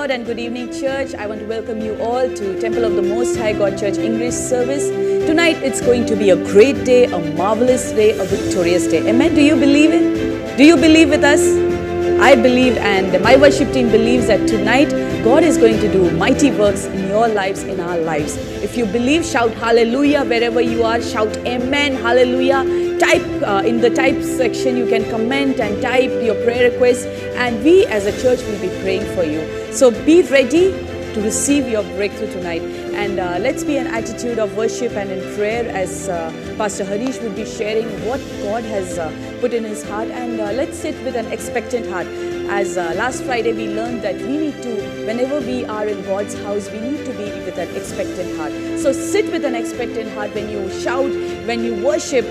Lord and good evening, church. I want to welcome you all to Temple of the Most High God Church English service. Tonight it's going to be a great day, a marvelous day, a victorious day. Amen. Do you believe it? Do you believe with us? I believe, and my worship team believes that tonight God is going to do mighty works in your lives, in our lives. If you believe, shout hallelujah wherever you are. Shout amen, hallelujah. Type in the type section, you can comment and type your prayer requests, and we as a church will be praying for you. So be ready to receive your breakthrough tonight, and let's be an attitude of worship and in prayer as Pastor Harish will be sharing what God has put in his heart, and let's sit with an expectant heart. As last Friday we learned that we need to, whenever we are in God's house, we need to be with an expectant heart. So sit with an expectant heart when you shout, when you worship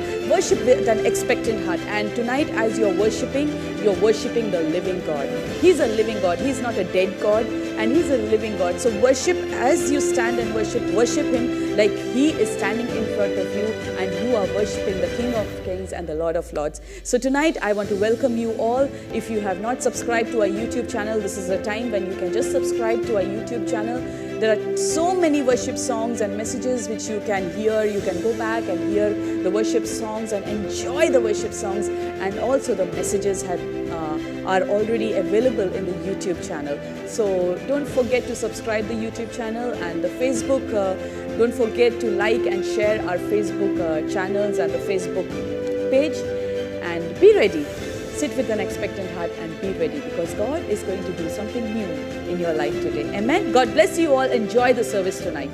with an expectant heart. And tonight as you're worshiping the living God. He's a living God. He's not a dead God, and He's a living God. So worship as you stand and worship Him like He is standing in front of you, and you are worshiping the King of Kings and the Lord of Lords. So tonight I want to welcome you all. If you have not subscribed to our YouTube channel, this is a time when you can just subscribe to our YouTube channel. There are so many worship songs and messages which you can hear. You can go back and hear the worship songs and enjoy the worship songs, and also the messages are already available in the YouTube channel. So don't forget to subscribe the YouTube channel, and the Facebook. Don't forget to like and share our Facebook channels and the Facebook page, and be ready. Sit with an expectant heart and be ready, because God is going to do something new in your life today. Amen. God bless you all. Enjoy the service tonight.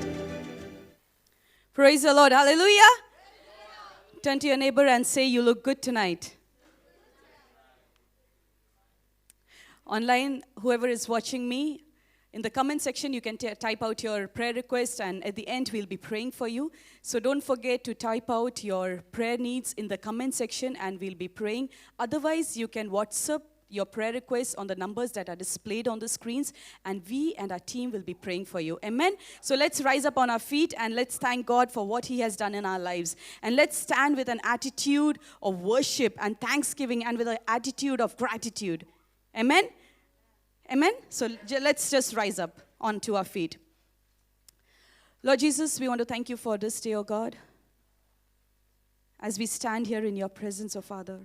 Praise the Lord. Hallelujah. Turn to your neighbor and say, you look good tonight. Online, whoever is watching me, in the comment section, you can type out your prayer request, and at the end, we'll be praying for you. So don't forget to type out your prayer needs in the comment section, and we'll be praying. Otherwise, you can WhatsApp your prayer requests on the numbers that are displayed on the screens, and we and our team will be praying for you. Amen? So let's rise up on our feet, and let's thank God for what He has done in our lives. And let's stand with an attitude of worship and thanksgiving, and with an attitude of gratitude. Amen? Amen? So let's just rise up onto our feet. Lord Jesus, we want to thank you for this day, oh God. As we stand here in your presence, oh Father,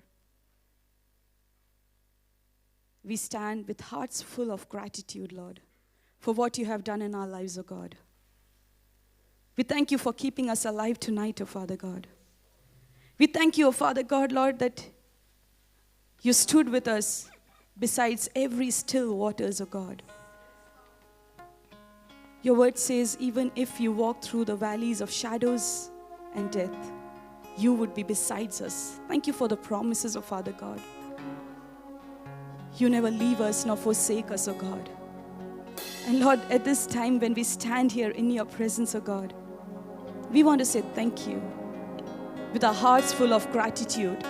we stand with hearts full of gratitude, Lord, for what you have done in our lives, oh God. We thank you for keeping us alive tonight, oh Father God. We thank you, oh Father God, Lord, that you stood with us besides every still waters, O God. Your word says, even if you walk through the valleys of shadows and death, you would be besides us. Thank you for the promises of Father God. You never leave us nor forsake us, O God. And Lord, at this time when we stand here in your presence, O God, we want to say thank you with our hearts full of gratitude,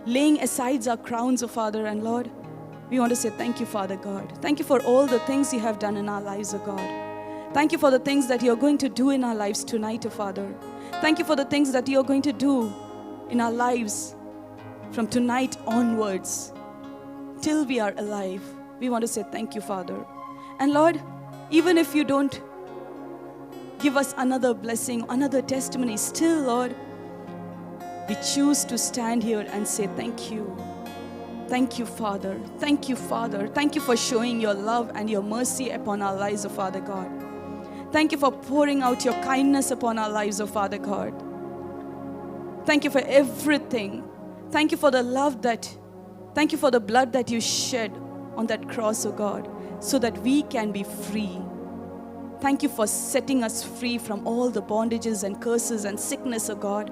laying aside our crowns, O Father, and Lord, we want to say thank you, Father God. Thank you for all the things you have done in our lives, O God. Thank you for the things that you're going to do in our lives tonight, O Father. Thank you for the things that you're going to do in our lives from tonight onwards till we are alive. We want to say thank you, Father. And Lord, even if you don't give us another blessing, another testimony, still, Lord, we choose to stand here and say thank you. Thank you, Father. Thank you, Father. Thank you for showing your love and your mercy upon our lives, O Father God. Thank you for pouring out your kindness upon our lives, O Father God. Thank you for everything. Thank you for the love thank you for the blood that you shed on that cross, O God, so that we can be free. Thank you for setting us free from all the bondages and curses and sickness, O God.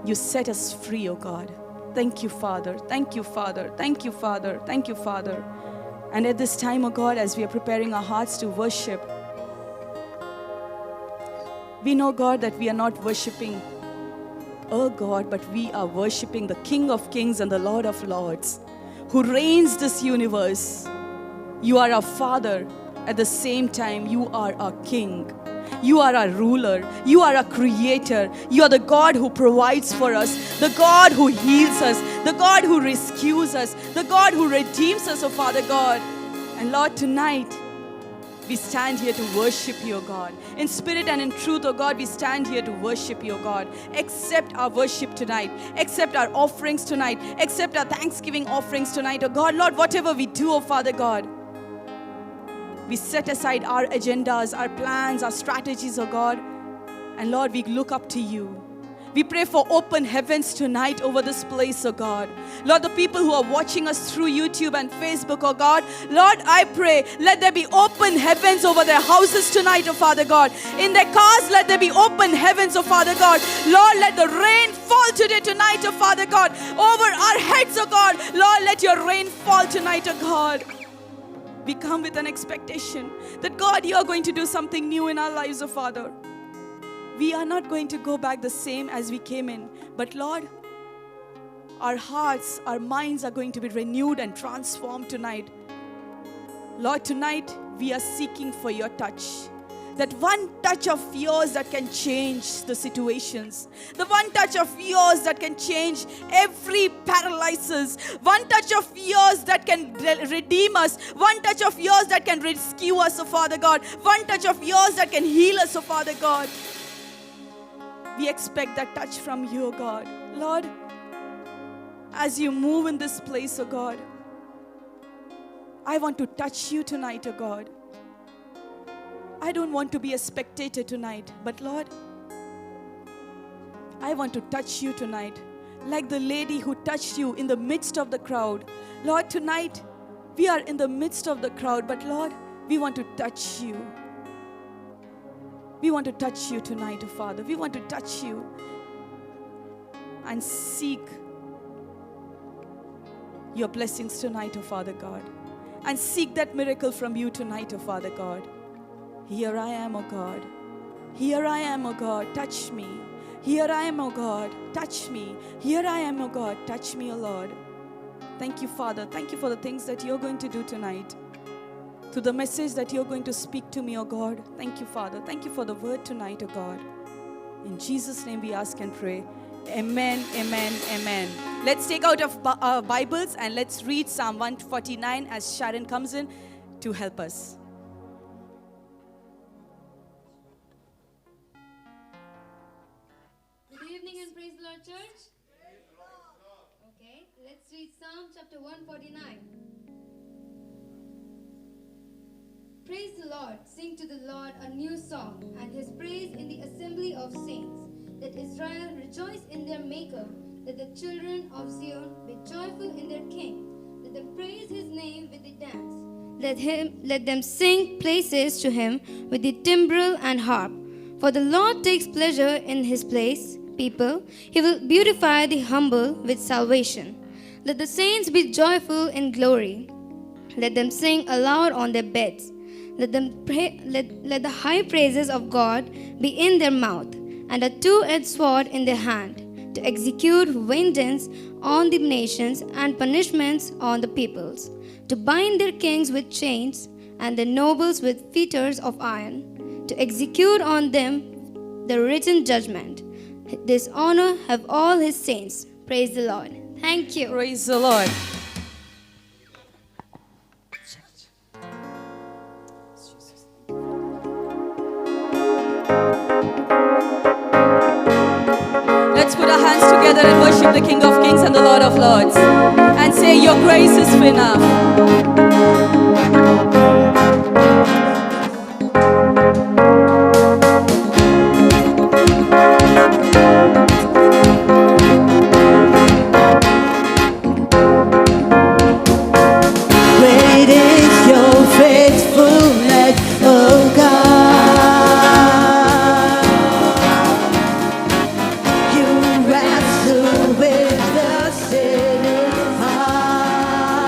You set us free, O God. Thank you, Father. Thank you, Father. Thank you, Father. Thank you, Father. And at this time, O God, as we are preparing our hearts to worship, we know, God, that we are not worshiping a God, but we are worshiping the King of Kings and the Lord of Lords, who reigns this universe. You are our Father. At the same time, you are our King. You are our ruler. You are our creator. You are the God who provides for us, the God who heals us, the God who rescues us, the God who redeems us, oh Father God. And Lord, tonight, we stand here to worship you, O God. In spirit and in truth, O God, we stand here to worship you, O God. Accept our worship tonight. Accept our offerings tonight. Accept our thanksgiving offerings tonight, O God. Lord, whatever we do, O Father God, we set aside our agendas, our plans, our strategies, O God. And Lord, we look up to you. We pray for open heavens tonight over this place, oh God. Lord, the people who are watching us through YouTube and Facebook, oh God, Lord, I pray, let there be open heavens over their houses tonight, oh Father God. In their cars, let there be open heavens, oh Father God. Lord, let the rain fall today, tonight, oh Father God, over our heads, oh God. Lord, let your rain fall tonight, oh God. We come with an expectation that, God, you are going to do something new in our lives, oh Father. We are not going to go back the same as we came in. But Lord, our hearts, our minds are going to be renewed and transformed tonight. Lord, tonight we are seeking for your touch. That one touch of yours that can change the situations. The one touch of yours that can change every paralysis. One touch of yours that can redeem us. One touch of yours that can rescue us, oh Father God. One touch of yours that can heal us, oh Father God. We expect that touch from you, oh God. Lord, as you move in this place, oh God, I want to touch you tonight, oh God. I don't want to be a spectator tonight, but Lord, I want to touch you tonight, like the lady who touched you in the midst of the crowd. Lord, tonight, we are in the midst of the crowd, but Lord, we want to touch you. We want to touch you tonight, oh Father. We want to touch you and seek your blessings tonight, oh Father God. And seek that miracle from you tonight, oh Father God. Here I am, oh God. Here I am, oh God. Touch me. Here I am, oh God. Touch me. Here I am, oh God. Touch me, oh Lord. Thank you, Father. Thank you for the things that you're going to do tonight. To the message that you're going to speak to me, oh God. Thank you, Father. Thank you for the word tonight, oh God. In Jesus' name we ask and pray. Amen, amen, amen. Let's take out our Bibles and let's read Psalm 149 as Sharon comes in to help us. Good evening and praise the Lord, church. Okay, let's read Psalm chapter 149. Praise the Lord, sing to the Lord a new song, and his praise in the assembly of saints. Let Israel rejoice in their Maker. Let the children of Zion be joyful in their King. Let them praise his name with the dance. Let them sing praises to him with the timbrel and harp. For the Lord takes pleasure in his people. He will beautify the humble with salvation. Let the saints be joyful in glory. Let them sing aloud on their beds. Let the high praises of God be in their mouth, and a two-edged sword in their hand, to execute vengeance on the nations and punishments on the peoples, to bind their kings with chains and their nobles with fetters of iron, to execute on them the written judgment. This honor have all his saints. Praise the Lord. Thank you. Praise the Lord. Let's put our hands together and worship the King of Kings and the Lord of Lords and say, your grace is enough. Great is your faithfulness, oh God. You wrestle with the sinner's heart.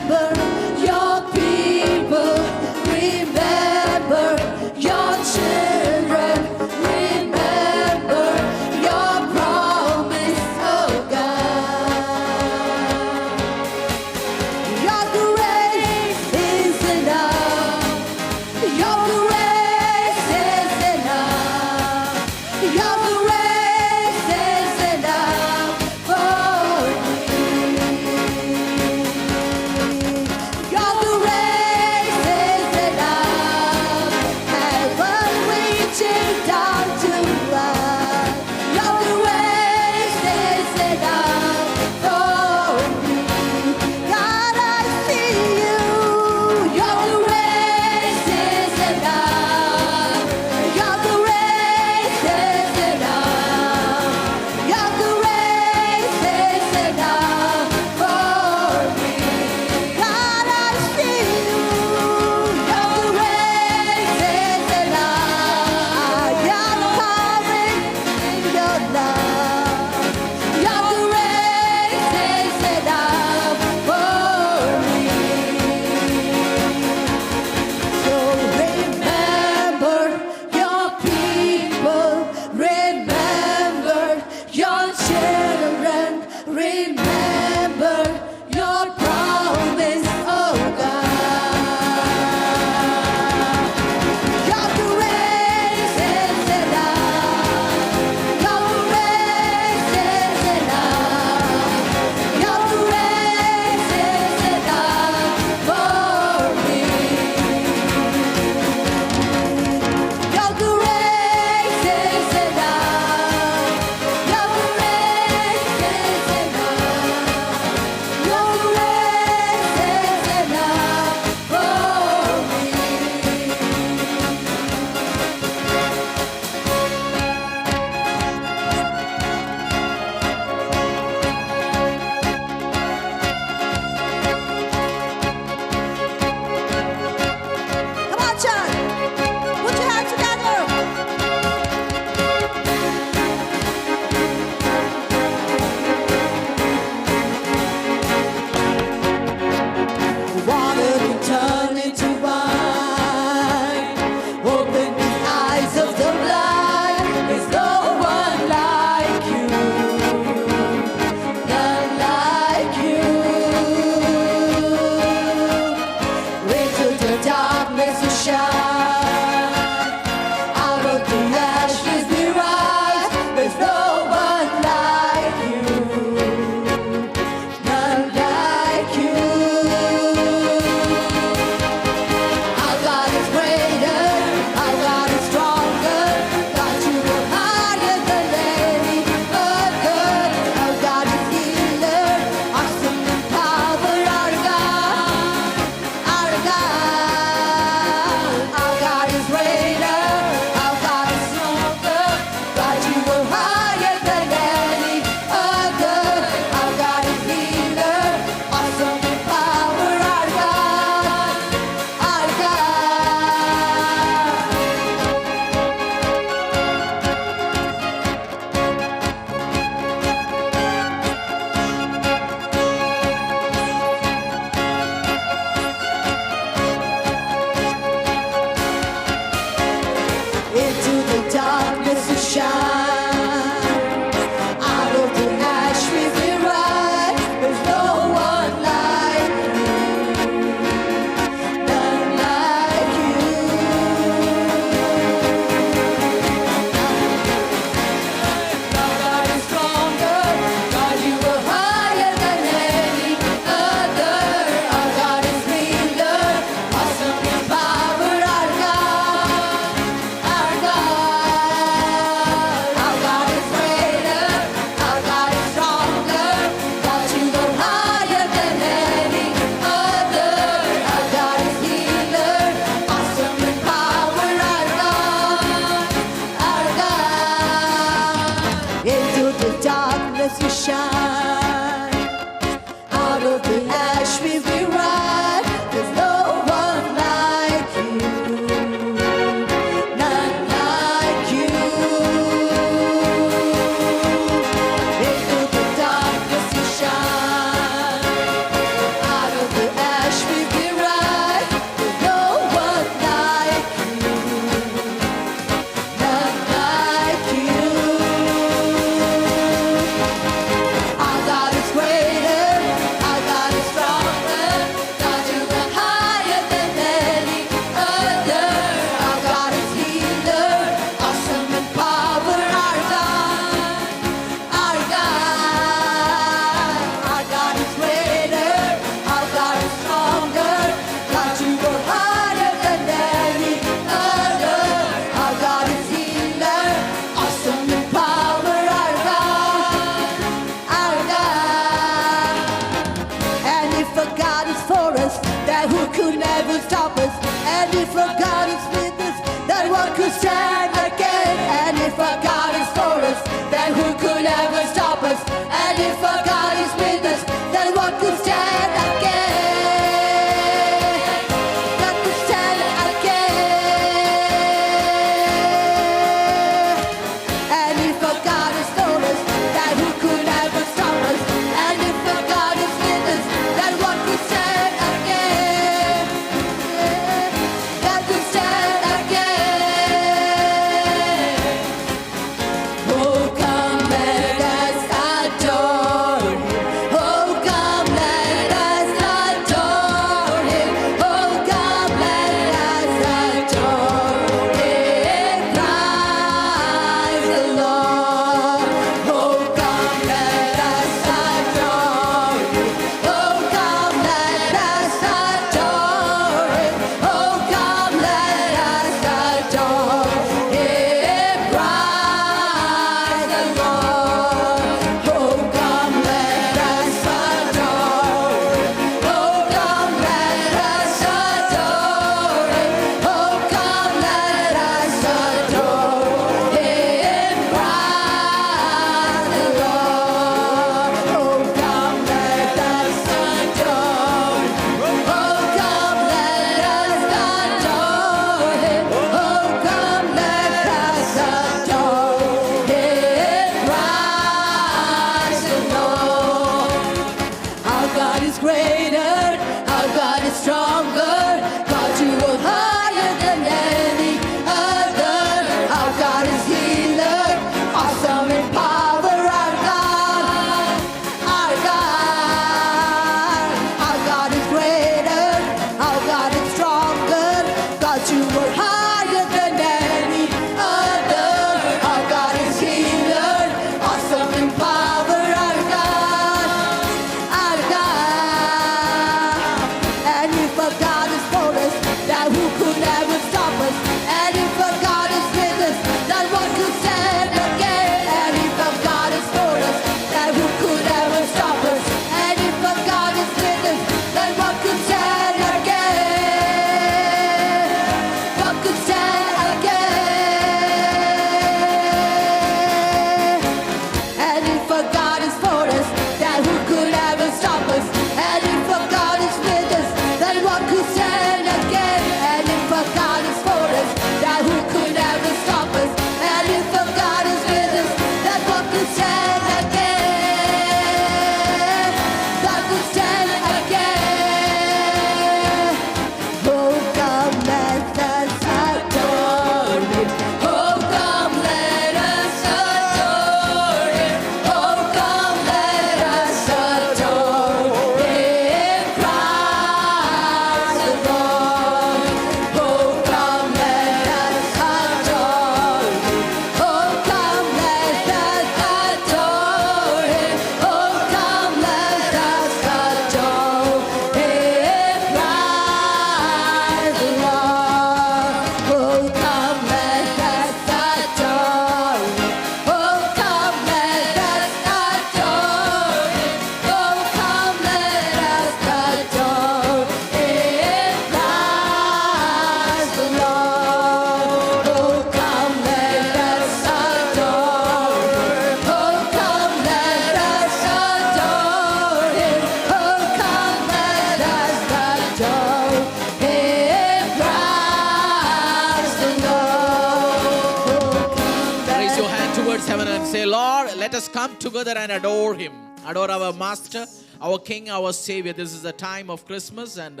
say, Lord, let us come together and adore Him. Adore our Master, our King, our Savior. This is a time of Christmas and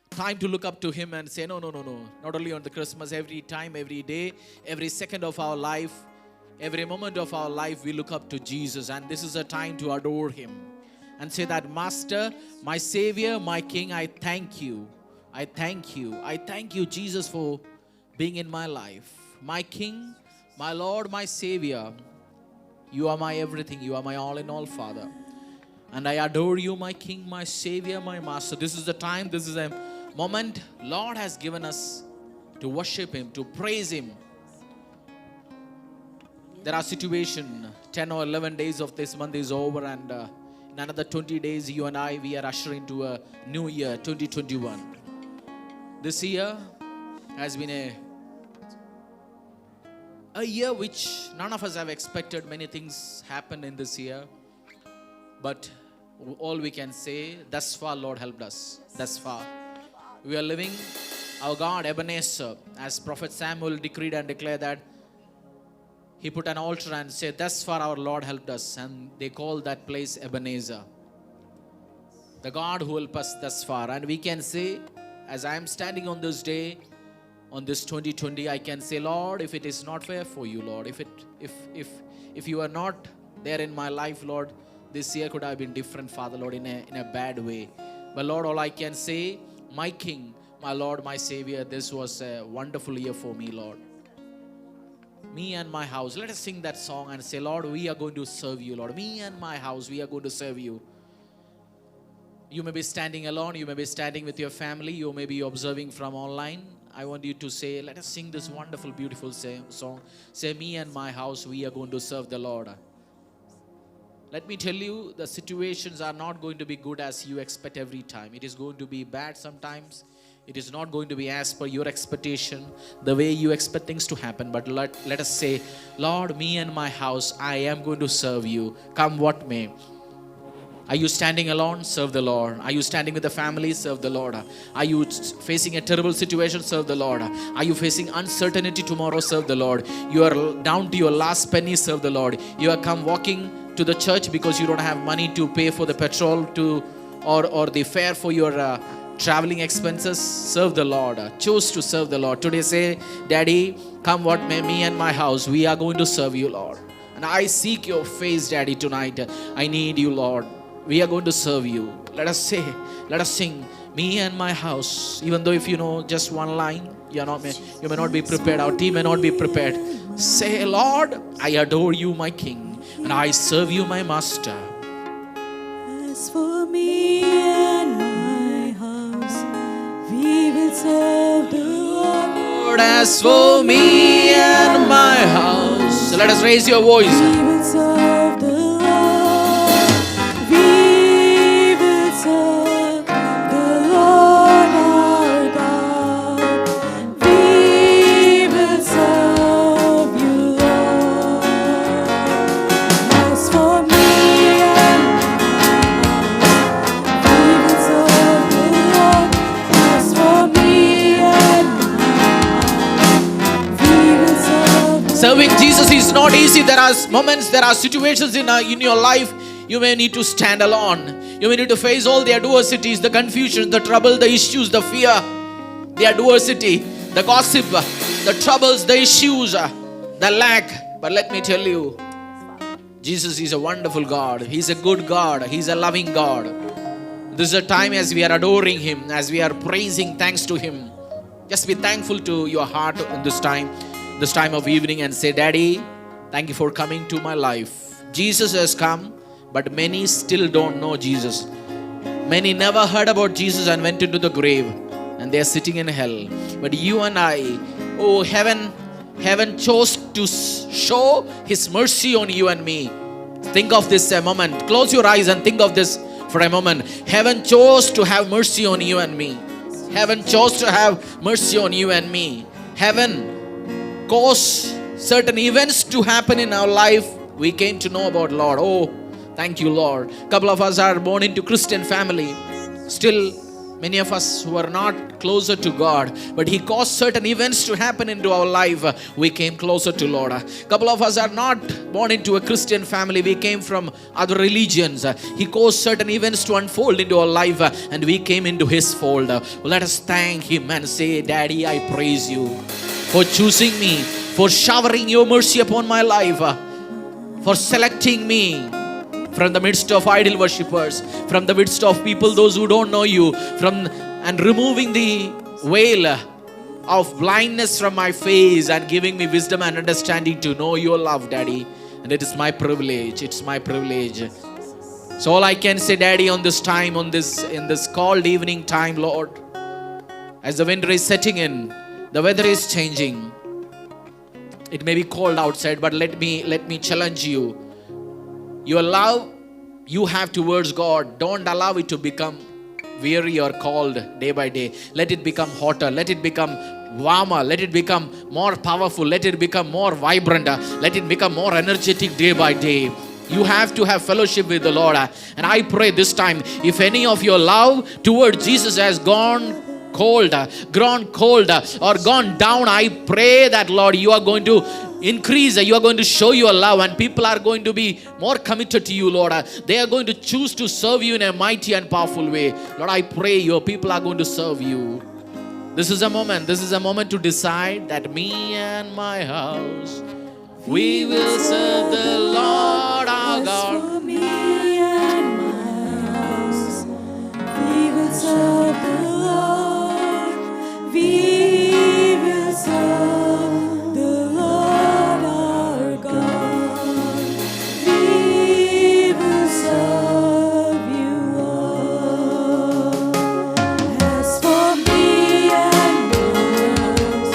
time to look up to Him and say, no. Not only on the Christmas, every time, every day, every second of our life, every moment of our life, we look up to Jesus. And this is a time to adore Him. And say that, Master, my Savior, my King, I thank you. I thank you. I thank you, Jesus, for being in my life. My King, my Lord, my Savior. You are my everything. You are my all in all, Father. And I adore you, my King, my Savior, my Master. This is the time, this is a moment Lord has given us to worship Him, to praise Him. There are situations, 10 or 11 days of this month is over, and in another 20 days, you and I, we are ushering into a new year, 2021. This year has been a year which none of us have expected. Many things happened in this year. But all we can say, thus far, Lord helped us. Thus far. We are living our God, Ebenezer, as Prophet Samuel decreed and declared that he put an altar and said, thus far our Lord helped us. And they called that place Ebenezer. The God who helped us thus far. And we can say, as I am standing on this day, on this 2020, I can say, Lord, if it is not fair for you, Lord, if you are not there in my life, Lord, this year could have been different, Father, Lord, in a bad way. But Lord, all I can say, my King, my Lord, my Savior, this was a wonderful year for me, Lord. Me and my house. Let us sing that song and say, Lord, we are going to serve you, Lord. Me and my house, we are going to serve you. You may be standing alone. You may be standing with your family. You may be observing from online. I want you to say, let us sing this wonderful, beautiful song. Say, me and my house, we are going to serve the Lord. Let me tell you, the situations are not going to be good as you expect every time. It is going to be bad sometimes. It is not going to be as per your expectation, the way you expect things to happen. But let us say, Lord, me and my house, I am going to serve you, come what may. Are you standing alone? Serve the Lord. Are you standing with the family? Serve the Lord. Are you facing a terrible situation? Serve the Lord. Are you facing uncertainty tomorrow? Serve the Lord. You are down to your last penny? Serve the Lord. You are come walking to the church because you don't have money to pay for the petrol or the fare for your traveling expenses? Serve the Lord. Choose to serve the Lord. Today say, Daddy, come what may, me and my house, we are going to serve you, Lord. And I seek your face, Daddy, tonight. I need you, Lord. We are going to serve you. Let us say, let us sing, me and my house. Even though if you know just one line, you may not be prepared. Our team may not be prepared. Say, Lord, I adore you, my King, and I serve you, my Master. As for me and my house, we will serve the Lord. As for me and my house, so let us raise your voice. We will serve the Lord. We will serve the Lord our God. We will serve you, Lord. As for me and my house, we will serve the Lord. As for me and my house, we will serve the Serving Jesus is not easy. There are moments, there are situations in your life. You may need to stand alone. You may need to face all the adversities, the confusion, the trouble, the issues, the fear, the adversity, the gossip, the troubles, the issues, the lack. But let me tell you, Jesus is a wonderful God. He's a good God. He's a loving God. This is a time as we are adoring Him, as we are praising, thanks to Him. Just be thankful to your heart in this time of evening, and say, Daddy, thank you for coming to my life. Jesus has come. But many still don't know Jesus. Many never heard about Jesus and went into the grave. And they are sitting in hell. But you and I, oh, heaven chose to show His mercy on you and me. Think of this a moment. Close your eyes and think of this for a moment. Heaven chose to have mercy on you and me. Heaven chose to have mercy on you and me. Heaven caused certain events to happen in our life. We came to know about Lord. Oh, thank you, Lord. A couple of us are born into Christian family. Still, Many of us who are not closer to God, but He caused certain events to happen into our life. We came closer to Lord. A couple of us are not born into a Christian family. We came from other religions. He caused certain events to unfold into our life, and we came into His fold. Let us thank Him and say, Daddy, I praise you for choosing me, for showering your mercy upon my life, for selecting me from the midst of idol worshippers, from the midst of people, those who don't know you, and removing the veil of blindness from my face and giving me wisdom and understanding to know your love, Daddy. And it is my privilege. It's my privilege. So all I can say, Daddy, on this time, in this cold evening time, Lord, as the winter is setting in, the weather is changing. It may be cold outside, but let me challenge you. Your love you have towards God, don't allow it to become weary or cold day by day. Let it become hotter. Let it become warmer. Let it become more powerful. Let it become more vibrant. Let it become more energetic day by day. You have to have fellowship with the Lord. And I pray this time, if any of your love towards Jesus has gone cold, or gone down, I pray that, Lord, you are going to increase, you are going to show your love, and people are going to be more committed to you, Lord. They are going to choose to serve you in a mighty and powerful way. Lord, I pray your people are going to serve you. This is a moment to decide that me and my house, we will serve the Lord our God. For me and my house, we will serve the Lord. We will serve the Lord our God. We will serve you, Lord. As for me and my house,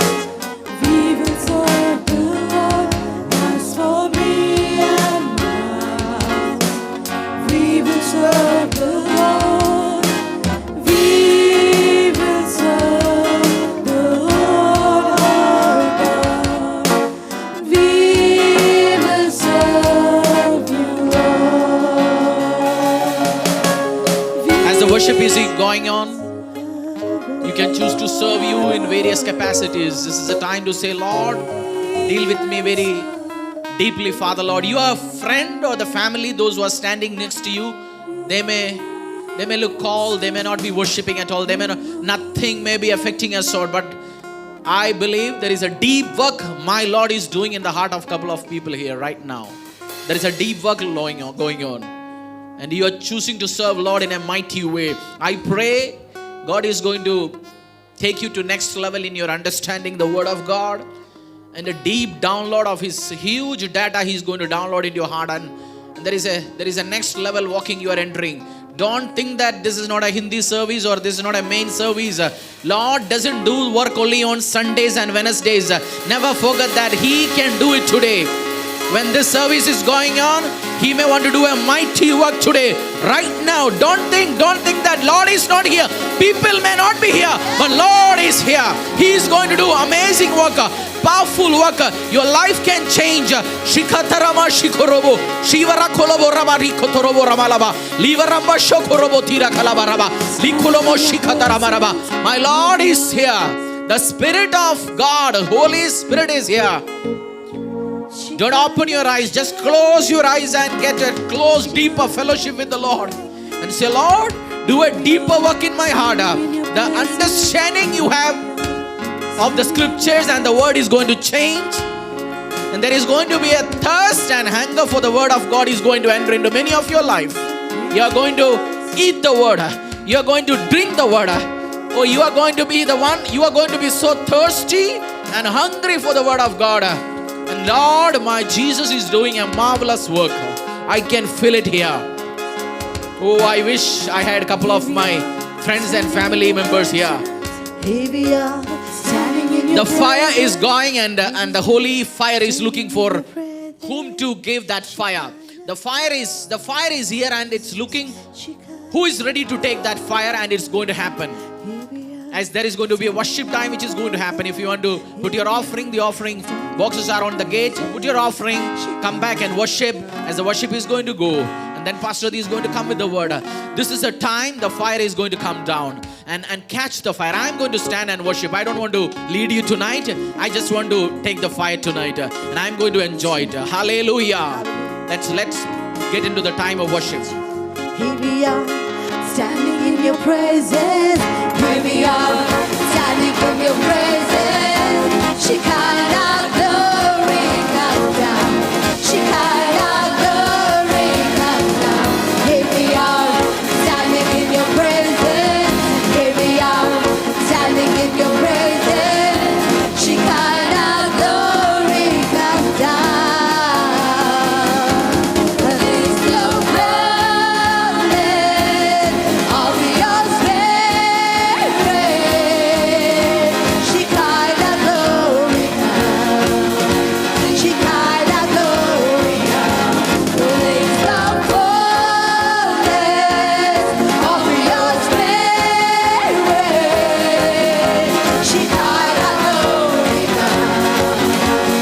we will serve the Lord. As for me and my house, we will serve the Lord. We will serve the Lord our God. We will serve you, Lord. As the worship is going on, you can choose to serve you in various capacities. This is a time to say, Lord, deal with me very deeply, Father, Lord. You are a friend or the family, those who are standing next to you, they may look cold, they may not be worshiping at all, nothing may be affecting us, Lord, but I believe there is a deep work my Lord is doing in the heart of a couple of people here right now. There is a deep work going on. And you are choosing to serve Lord in a mighty way. I pray God is going to take you to next level in your understanding the word of God, and a deep download of His huge data He's going to download into your heart, and there is a next level walking you are entering. Don't think that this is not a Hindi service or this is not a main service. Lord doesn't do work only on Sundays and Wednesdays. Never forget that He can do it today. When this service is going on, He may want to do a mighty work today, right now. Don't think that Lord is not here. People may not be here, but Lord is here. He is going to do amazing work, powerful work. Your life can change. Shikatarama shikorobo, shivara kolobo ramari kotorobo ramalaba, livaramba shokorobo tira kalabaraba, likulomo shikataramaraba. My Lord is here. The Spirit of God, Holy Spirit is here. Don't open your eyes, just close your eyes and get a close, deeper fellowship with the Lord. And say, Lord, do a deeper work in my heart. The understanding you have of the scriptures and the word is going to change. And there is going to be a thirst and hunger for the word of God is going to enter into many of your life. You are going to eat the word. You are going to drink the word. Or you are going to be the one, you are going to be so thirsty and hungry for the word of God. And Lord, my Jesus is doing a marvelous work. I can feel it here. Oh, I wish I had a couple of my friends and family members here. The fire is going, and the holy fire is looking for whom to give that fire. The fire is here, and it's looking who is ready to take that fire, and it's going to happen. As there is going to be a worship time which is going to happen. If you want to put your offering, the offering boxes are on the gate. Put your offering, come back and worship as the worship is going to go. And then Pastor Adi is going to come with the word. This is a time the fire is going to come down and catch the fire. I'm going to stand and worship. I don't want to lead you tonight. I just want to take the fire tonight. And I'm going to enjoy it. Hallelujah. Let's get into the time of worship. Here we are, standing in your presence. Here we are, standing in your presence. Shekinah glory come down. Shekinah glory come down. Here we are, standing in your presence. Here we are, standing in your presence. Shekinah glory come down. Release the burden of your spirit. Shekinah glory come. Shekinah glory come. Release the fullness of your spirit. Shekinah glory come.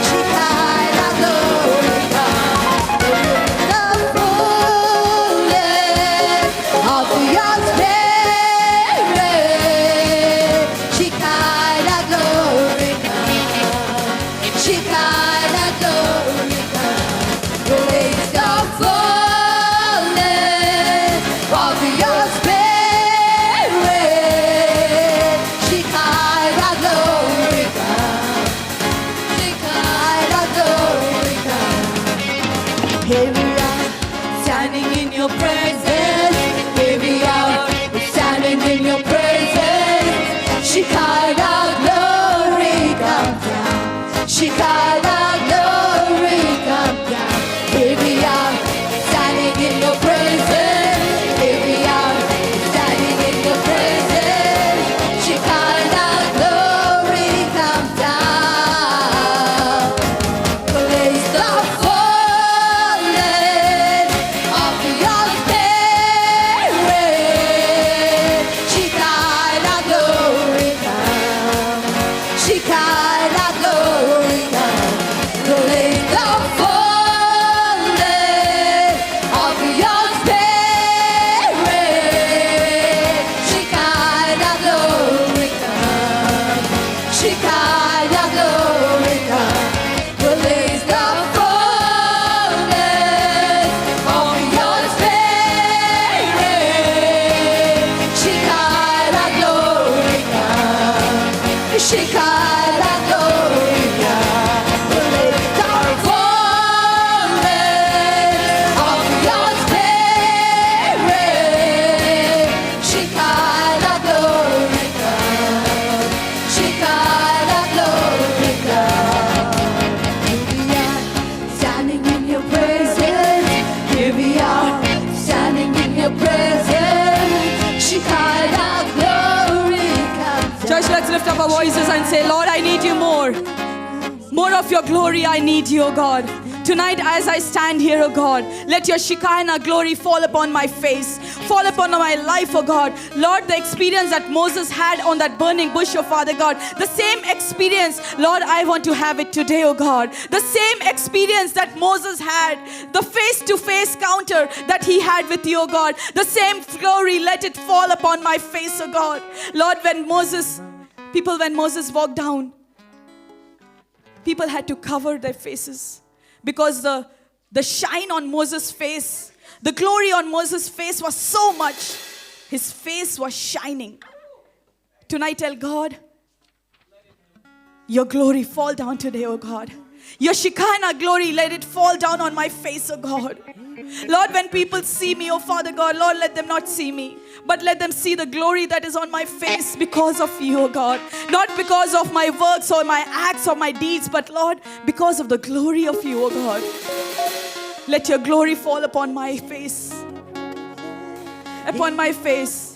Shekinah glory come. Release the fullness of your spirit. Shekinah glory come. Shekinah glory come. Release the fullness of your spirit. Shekinah glory come. Shekinah glory come. Here we are, standing in your presence. Here we are, standing in your presence. Shekinah glory come down. Shekinah glory come down. Here we are, standing in your presence. Here we are, standing in your presence. Shekinah glory come down. Release the fullness of your spirit. Shekinah glory come. Shekinah glory come. Release the fullness of your spirit. Shekinah glory come. Shekinah glory come. Release the fullness of your spirit. Shekinah glory come. Shekinah glory come. Release the fullness of your spirit. Shekinah glory come. Shekinah glory come. Here we are, standing in your presence. Here we are, standing in your presence. Shekinah glory come. Church, let's lift up our voices and say, Lord, I need you more. More of your glory, I need you, O God. Tonight, as I stand here, O God, let your Shekinah glory fall upon my face, fall upon my life, O God. Lord, the experience that Moses had on that burning bush, O Father God, the same experience, Lord, I want to have it today, O God. The same experience that Moses had, the face-to-face counter that he had with you, O God. The same glory, let it fall upon my face, O God. Lord, when Moses walked down, people had to cover their faces because the shine on Moses' face, the glory on Moses' face was so much. His face was shining. Tonight, tell God, your glory fall down today, oh God. Your Shekinah glory, let it fall down on my face, oh God. Lord, when people see me, oh Father God, Lord, let them not see me, but let them see the glory that is on my face because of you, oh God. Not because of my works or my acts or my deeds, but Lord, because of the glory of you, oh God. Let your glory fall upon my face. Upon my face.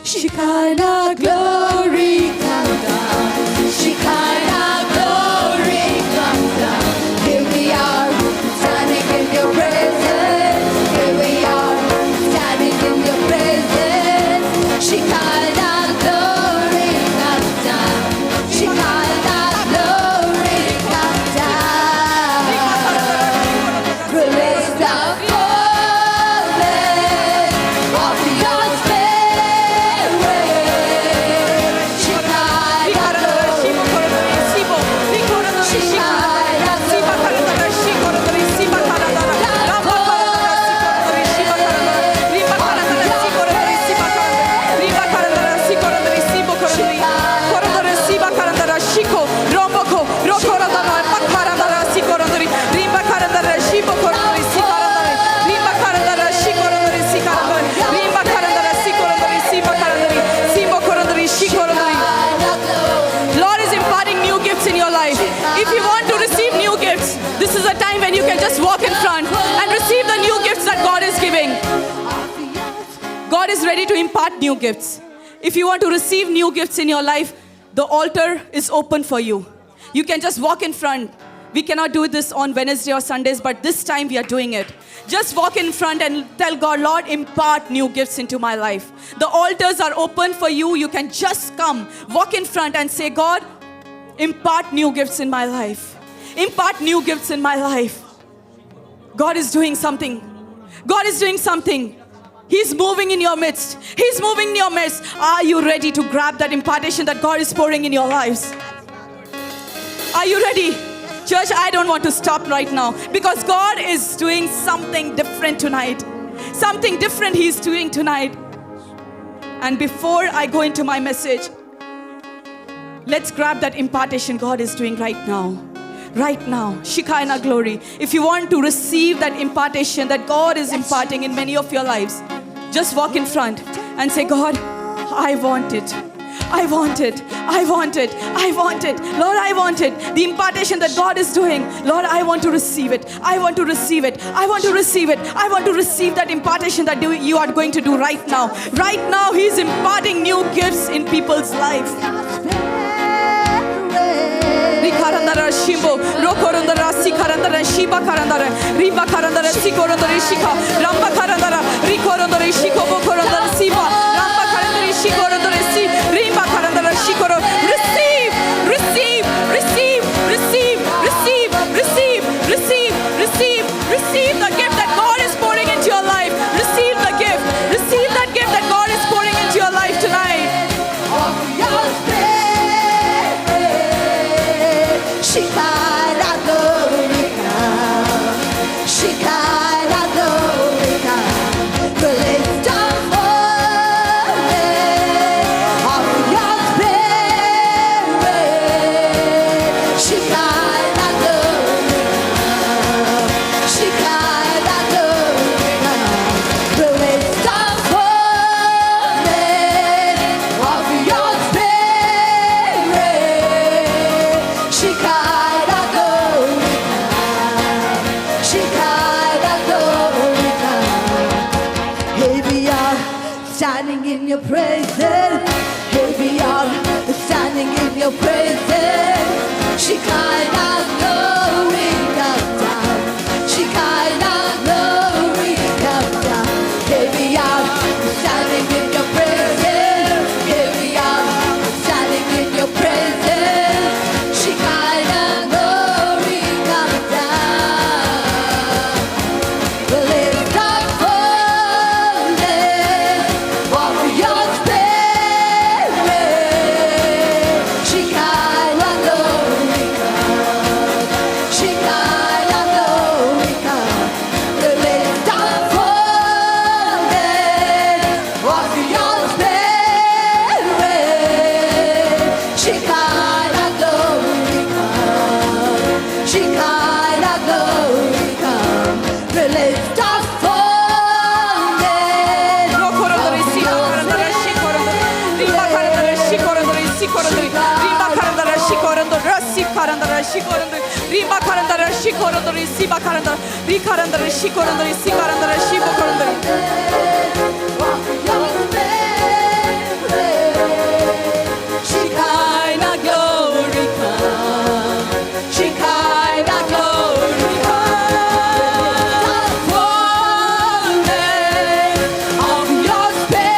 Shekinah glory come down. Shekinah glory come down. Here we are, standing in your presence. Here we are, standing in your presence. Shekinah glory come down. Shekinah glory come down. just walk in front and receive the new gifts that God is giving. God is ready to impart new gifts. If you want to receive new gifts in your life, the altar is open for you. You can just walk in front. We cannot do this on Wednesday or Sundays, but this time we are doing it. Just walk in front and tell God, Lord, impart new gifts into my life. The altars are open for you. You can just come, walk in front and say, God, impart new gifts in my life. Impart new gifts in my life. God is doing something. God is doing something. He's moving in your midst. He's moving in your midst. Are you ready to grab that impartation that God is pouring in your lives? Are you ready? Church, I don't want to stop right now because God is doing something different tonight. Something different He's doing tonight. And before I go into my message, let's grab that impartation God is doing right now. Right now, Shekinah glory. If you want to receive that impartation that God is imparting in many of your lives, just walk in front and say, God, I want it. I want it. I want it. I want it. Lord, I want it. The impartation that God is doing. Lord, I want to receive it. I want to receive it. I want to receive it. I want to receive that impartation that you are going to do right now. Right now, He's imparting new gifts in people's lives. Rikarandara Shimbo, Rokorandara Sikarandara Shiba Karandara, Riba Karandara Sikorandara Shika, Ramba Karandara, Rikorandara Shikobo Korandara Siba, Ramba Karandara Shikorandara Si, Riba Karandara Shikoro. Receive, receive, receive, receive, receive, receive, receive, receive, receive the gift that God is pouring into your life. Receive the gift. Receive that gift that God is pouring into your life tonight. Shekinah glory come, Shekinah glory come, release down of your spirit. Shekinah glory come, Shekinah glory come, release down of your spirit. Shekinah glory come, Shekinah glory come. Here we are, standing in your presence. Here we are, standing in your presence. Shekinah glory come down. Shekinah glory come down. Here we are, standing in your presence. Here we are, standing in your presence. Shekinah glory come down. Lift up fullness of your spirit. Shekinah glory come. Shekinah glory come. Lift up fullness of your spirit. Shekinah glory come. Shekinah glory come. Release the fullness Rokorandara Siba Karandara Shikorandara, Riba Karandara Shikorandara Sikorandara, Riba Karandara Shikorandara Sikarandara Shikorandara, Riba Karandara Shikorandara Siba Karandara, Rikarandara Shikorandara Sikarandara Shiba Karandara. Shekinah glory come, Shekinah glory come, fullness of your spirit.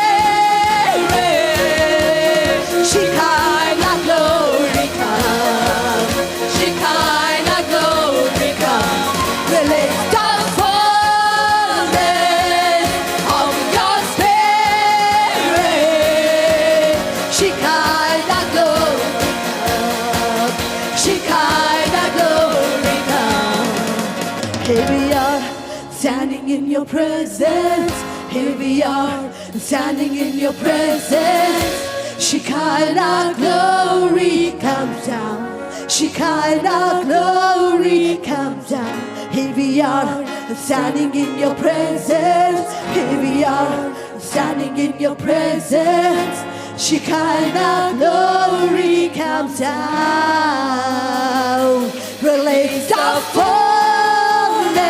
Shekinah glory come. Shekinah glory come. Release the fullness of your spirit. Shekinah glory come. Shekinah glory come. Here we are, standing in your presence. Here we are, standing in your presence. Shekinah glory comes down. Shekinah glory comes down. Here we are, standing in your presence. Here we are, standing in your presence. Shekinah glory comes down. Release the fullness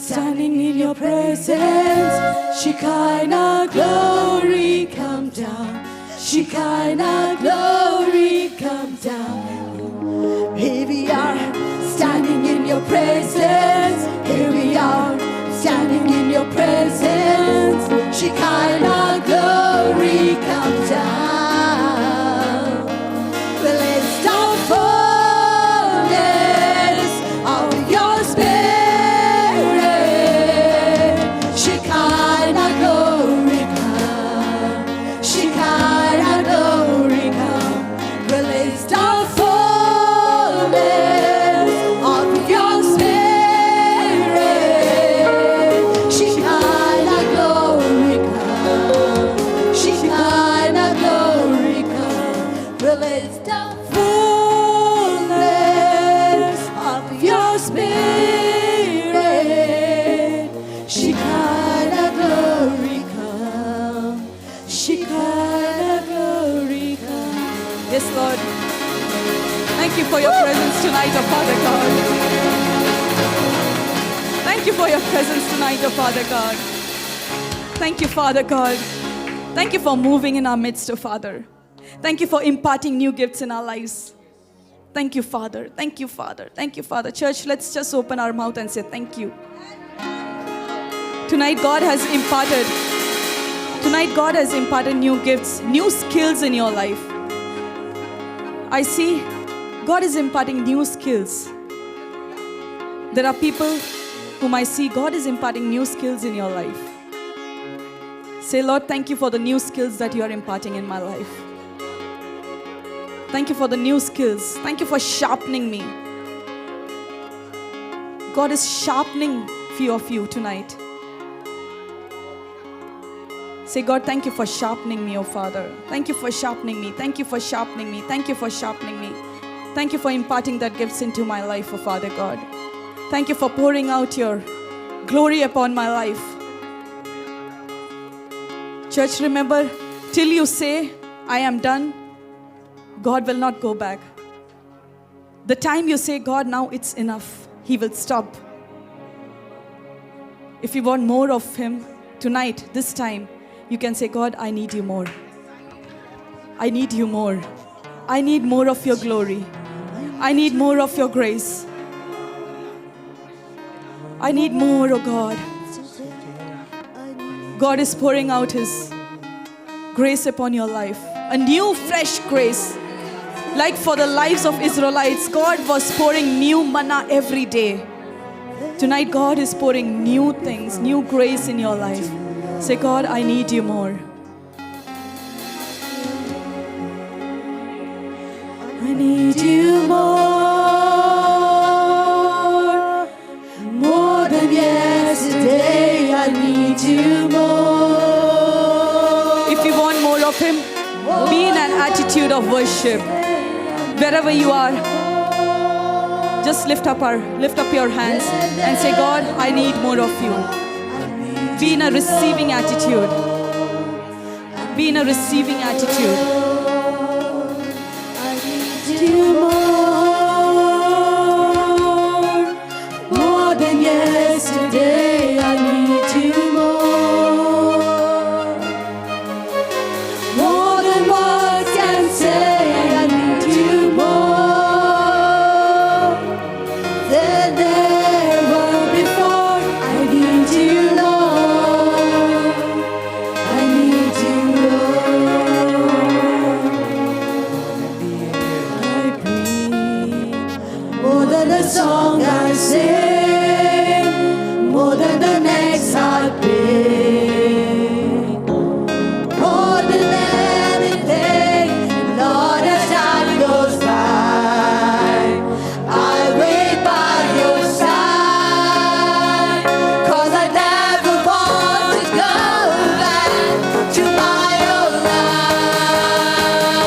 standing in your presence. Shekinah glory come down. Shekinah glory come down. Here we are, standing in your presence. Here we are, standing in your presence. Shekinah glory come down. Well, it's the fullness of your spirit. Shekinah glory come. Shekinah glory come. Well, it's the fullness of your spirit. Shekinah glory come. Shekinah glory come. Well, it's the fullness of your spirit. Shekinah glory come. Shekinah glory come. Yes, Lord. Thank you for your presence tonight, oh Father God. Thank you for your presence tonight, oh Father God. Thank you, Father God. Thank you for moving in our midst, oh Father. Thank you for imparting new gifts in our lives. Thank you, Father. Thank you, Father. Thank you, Father. Church, let's just open our mouth and say thank you. Tonight, God has imparted new gifts, new skills in your life. I see God is imparting new skills. There are people whom I see God is imparting new skills in your life. Say, Lord, thank you for the new skills that you are imparting in my life. Thank you for the new skills. Thank you for sharpening me. God is sharpening few of you tonight. Say, God, thank you for sharpening me, oh Father. Thank you for sharpening me. Thank you for sharpening me. Thank you for sharpening me. Thank you for imparting that gifts into my life, oh Father God. Thank you for pouring out your glory upon my life. Church, remember, till you say, I am done, God will not go back. The time you say, God, now it's enough, He will stop. If you want more of Him tonight, this time, you can say, God, I need you more. I need you more. I need more of your glory. I need more of your grace. I need more, oh God. God is pouring out His grace upon your life. A new, fresh grace. Like for the lives of Israelites, God was pouring new manna every day. Tonight, God is pouring new things, new grace in your life. Say, God, I need you more. I need you more than yesterday. I need you more. If you want more of Him, be in an attitude of worship. Wherever you are, just lift up your hands and say, God, I need more of you. Be in a receiving attitude. Be in a receiving attitude. I need you more than yesterday. I need you more than words can say. I need you more than ever before. I need you, Lord. I need you, Lord. More than the song I sing, more than the next heartbeat, more than anything, Lord, as time goes by, I'll wait by your side, 'cause I never want to go back to my old life.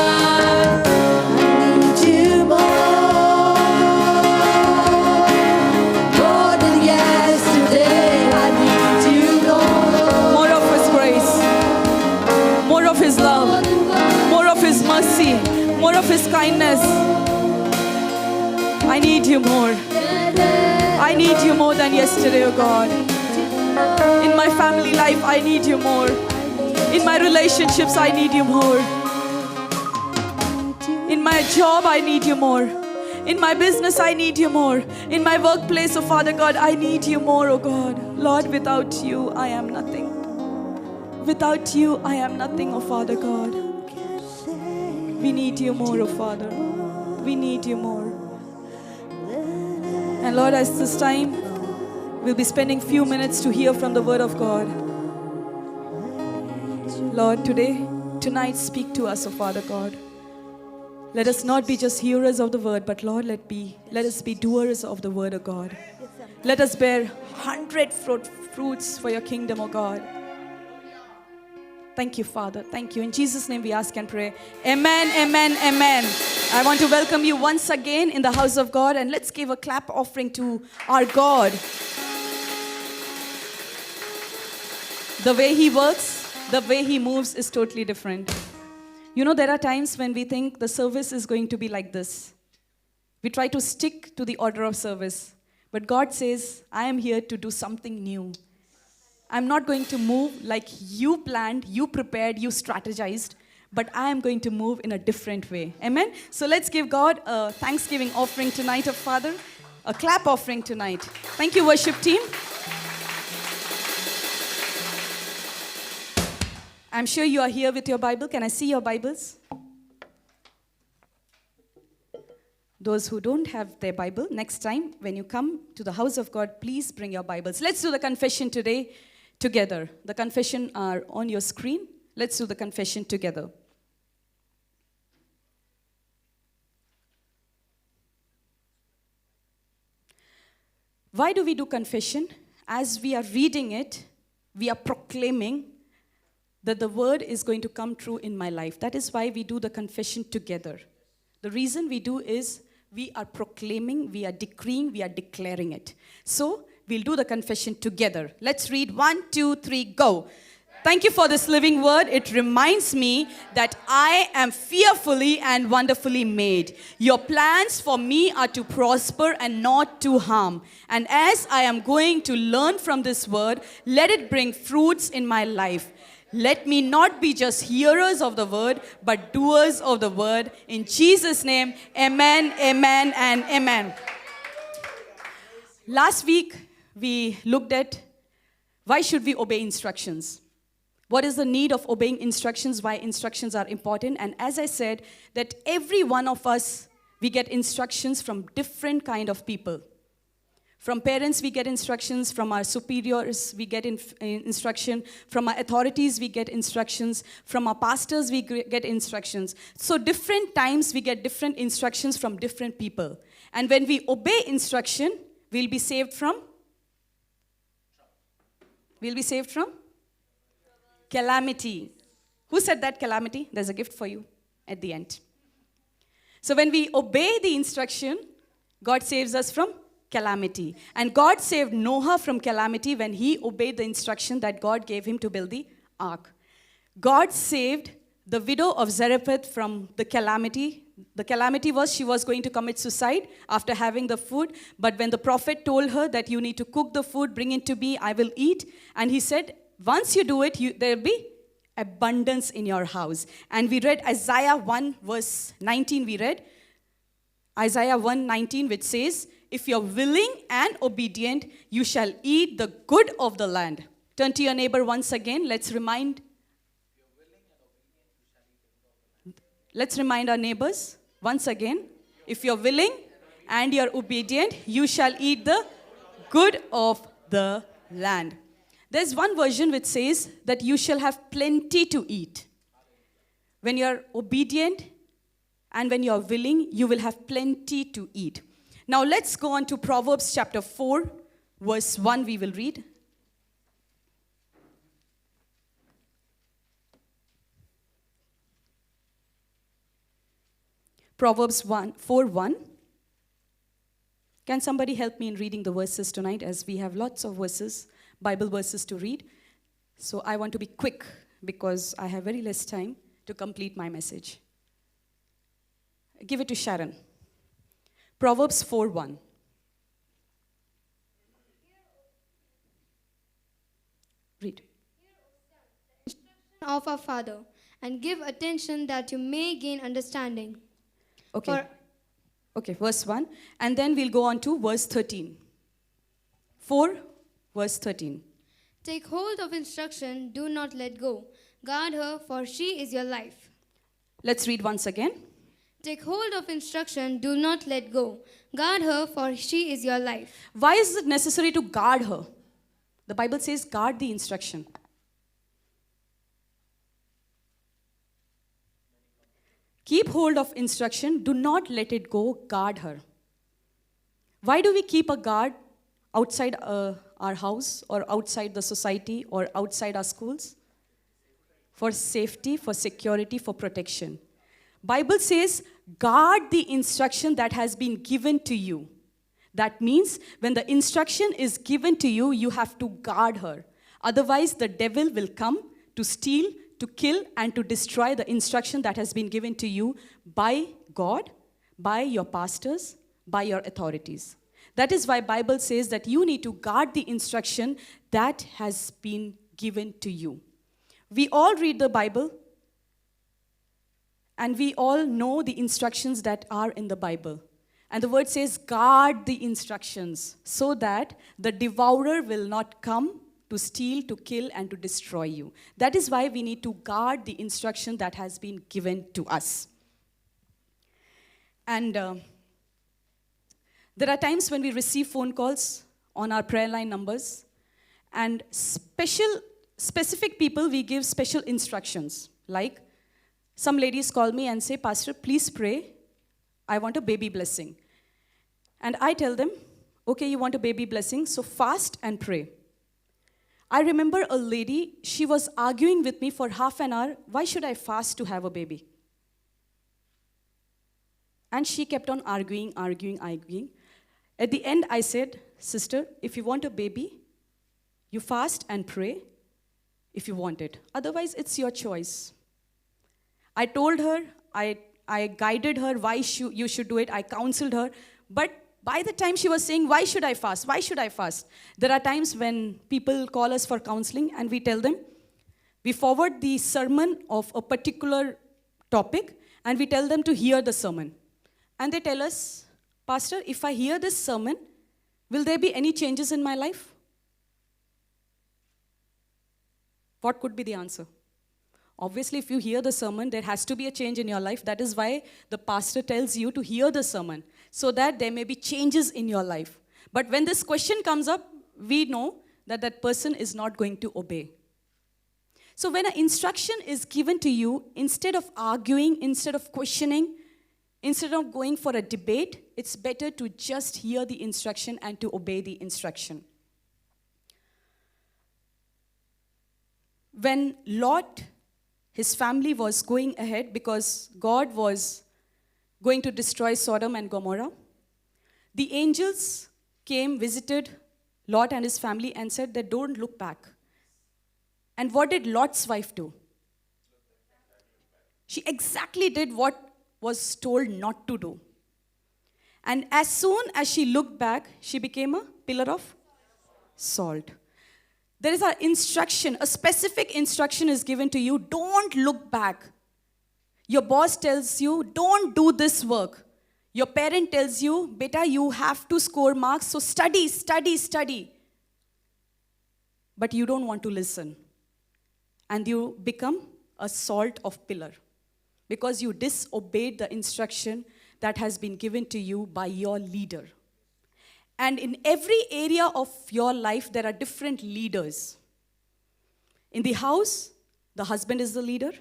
I need you more than yesterday. I need you, Lord. More of His grace, more of His love, more of His mercy, more of His kindness. I need you more. I need you more than yesterday, oh God. In my family life, I need you more. In my relationships, I need you more. In my job, I need you more. In my business, I need you more. In my workplace, oh Father God, I need you more, oh God. Lord, without you, I am nothing. Without you, I am nothing, oh Father God. We need you more, oh Father. We need you more. And Lord, as this time, we'll be spending few minutes to hear from the Word of God. Lord, tonight, speak to us, oh Father God. Let us not be just hearers of the Word, but Lord, let us be doers of the Word of God. Let us bear 100 fruits for your kingdom, oh God. Thank you, Father. Thank you. In Jesus' name we ask and pray. Amen, amen, amen. I want to welcome you once again in the house of God, and let's give a clap offering to our God. The way He works, the way He moves is totally different. You know, there are times when we think the service is going to be like this. We try to stick to the order of service. But God says, I am here to do something new. I'm not going to move like you planned, you prepared, you strategized, but I am going to move in a different way. Amen? So let's give God a thanksgiving offering tonight, of Father, a clap offering tonight. Thank you, worship team. I'm sure you are here with your Bible. Can I see your Bibles? Those who don't have their Bible, next time when you come to the house of God, please bring your Bibles. Let's do the confession today together. The confession are on your screen. Let's do the confession together. Why do we do confession? As we are reading it, we are proclaiming that the word is going to come true in my life. That is why we do the confession together. The reason we do is we are proclaiming, we are decreeing, we are declaring it. So we'll do the confession together. Let's read 1, 2, 3, go. Thank you for this living word. It reminds me that I am fearfully and wonderfully made. Your plans for me are to prosper and not to harm. And as I am going to learn from this word, let it bring fruits in my life. Let me not be just hearers of the word, but doers of the word. In Jesus' name, amen, amen, and amen. Last week, we looked at why should we obey instructions? What is the need of obeying instructions? Why instructions are important? And as I said, that every one of us, we get instructions from different kind of people. From parents, we get instructions. From our superiors, we get instruction. From our authorities, we get instructions. From our pastors, we get instructions. So different times, we get different instructions from different people. And when we obey instruction, we'll be saved from? We'll be saved from? Calamity. Who said that calamity? There's a gift for you at the end. So when we obey the instruction, God saves us from calamity. And God saved Noah from calamity when he obeyed the instruction that God gave him to build the ark. God saved the widow of Zarephath from the calamity. The calamity was she was going to commit suicide after having the food. But when the prophet told her that you need to cook the food, bring it to me, I will eat. And he said, once you do it, there will be abundance in your house. And we read Isaiah 1 verse 19, we read. Isaiah 1:19, which says, if you're willing and obedient, you shall eat the good of the land. Turn to your neighbor once again. Let's remind our neighbors once again. If you're willing and you're obedient, you shall eat the good of the land. There's one version which says that you shall have plenty to eat. When you're obedient and when you're willing, you will have plenty to eat. Now let's go on to Proverbs chapter 4, verse 1 we will read. Proverbs 4:1. Can somebody help me in reading the verses tonight, as we have lots of verses, Bible verses to read. So I want to be quick because I have very less time to complete my message. Give it to Sharon. Proverbs 4:1. of our Father, and give attention that you may gain understanding. Okay. For Okay, verse 1. And then we'll go on to verse 13. 4, verse 13. take hold of instruction, do not let go. Guard her, for she is your life. Let's read once again. Take hold of instruction, do not let go. Guard her, for she is your life. Why is it necessary to guard her? The Bible says, guard the instruction. Keep hold of instruction, do not let it go, guard her. Why do we keep a guard outside our house or outside the society or outside our schools? For safety, for security, for protection. Bible says, guard the instruction that has been given to you. That means when the instruction is given to you, you have to guard her. Otherwise, the devil will come to steal, to kill, and to destroy the instruction that has been given to you by God, by your pastors, by your authorities. That is why Bible says that you need to guard the instruction that has been given to you. We all read the Bible, and we all know the instructions that are in the Bible. And the word says, guard the instructions so that the devourer will not come to steal, to kill, and to destroy you. That is why we need to guard the instruction that has been given to us. And there are times when we receive phone calls on our prayer line numbers, and specific people, we give special instructions. Like, some ladies call me and say, Pastor, please pray. I want a baby blessing. And I tell them, okay, you want a baby blessing, so fast and pray. I remember a lady, she was arguing with me for half an hour, why should I fast to have a baby? And she kept on arguing. At the end, I said, sister, if you want a baby, you fast and pray if you want it. Otherwise, it's your choice. I told her, I guided her why you should do it. I counseled her. But by the time she was saying, why should I fast? Why should I fast? There are times when people call us for counseling and we tell them, we forward the sermon of a particular topic and we tell them to hear the sermon. And they tell us, Pastor, if I hear this sermon, will there be any changes in my life? What could be the answer? Obviously, if you hear the sermon, there has to be a change in your life. That is why the pastor tells you to hear the sermon, so that there may be changes in your life. But when this question comes up, we know that that person is not going to obey. So when an instruction is given to you, instead of arguing, instead of questioning, instead of going for a debate, it's better to just hear the instruction and to obey the instruction. When Lot, his family was going ahead because God was going to destroy Sodom and Gomorrah, the angels came, visited Lot and his family and said that don't look back. And what did Lot's wife do? She exactly did what was told not to do. And as soon as she looked back, she became a pillar of salt. There is an instruction, a specific instruction is given to you. Don't look back. Your boss tells you, don't do this work. Your parent tells you, beta, you have to score marks, so study. But you don't want to listen. And you become a salt of pillar because you disobeyed the instruction that has been given to you by your leader. And in every area of your life, there are different leaders. In the house, the husband is the leader.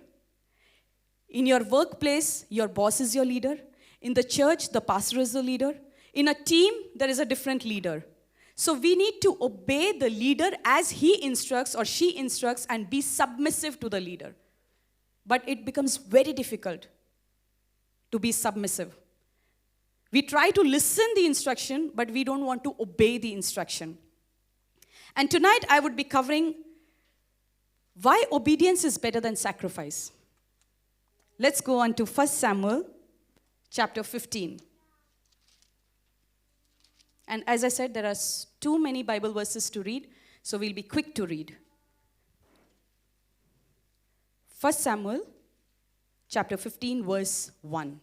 In your workplace, your boss is your leader. In the church, the pastor is the leader. In a team, there is a different leader. So we need to obey the leader as he instructs or she instructs and be submissive to the leader. But it becomes very difficult to be submissive. We try to listen the instruction, but we don't want to obey the instruction. And tonight I would be covering why obedience is better than sacrifice. Let's go on to 1 Samuel chapter 15. And as I said, there are too many Bible verses to read, so we'll be quick to read. 1 Samuel chapter 15 verse 1.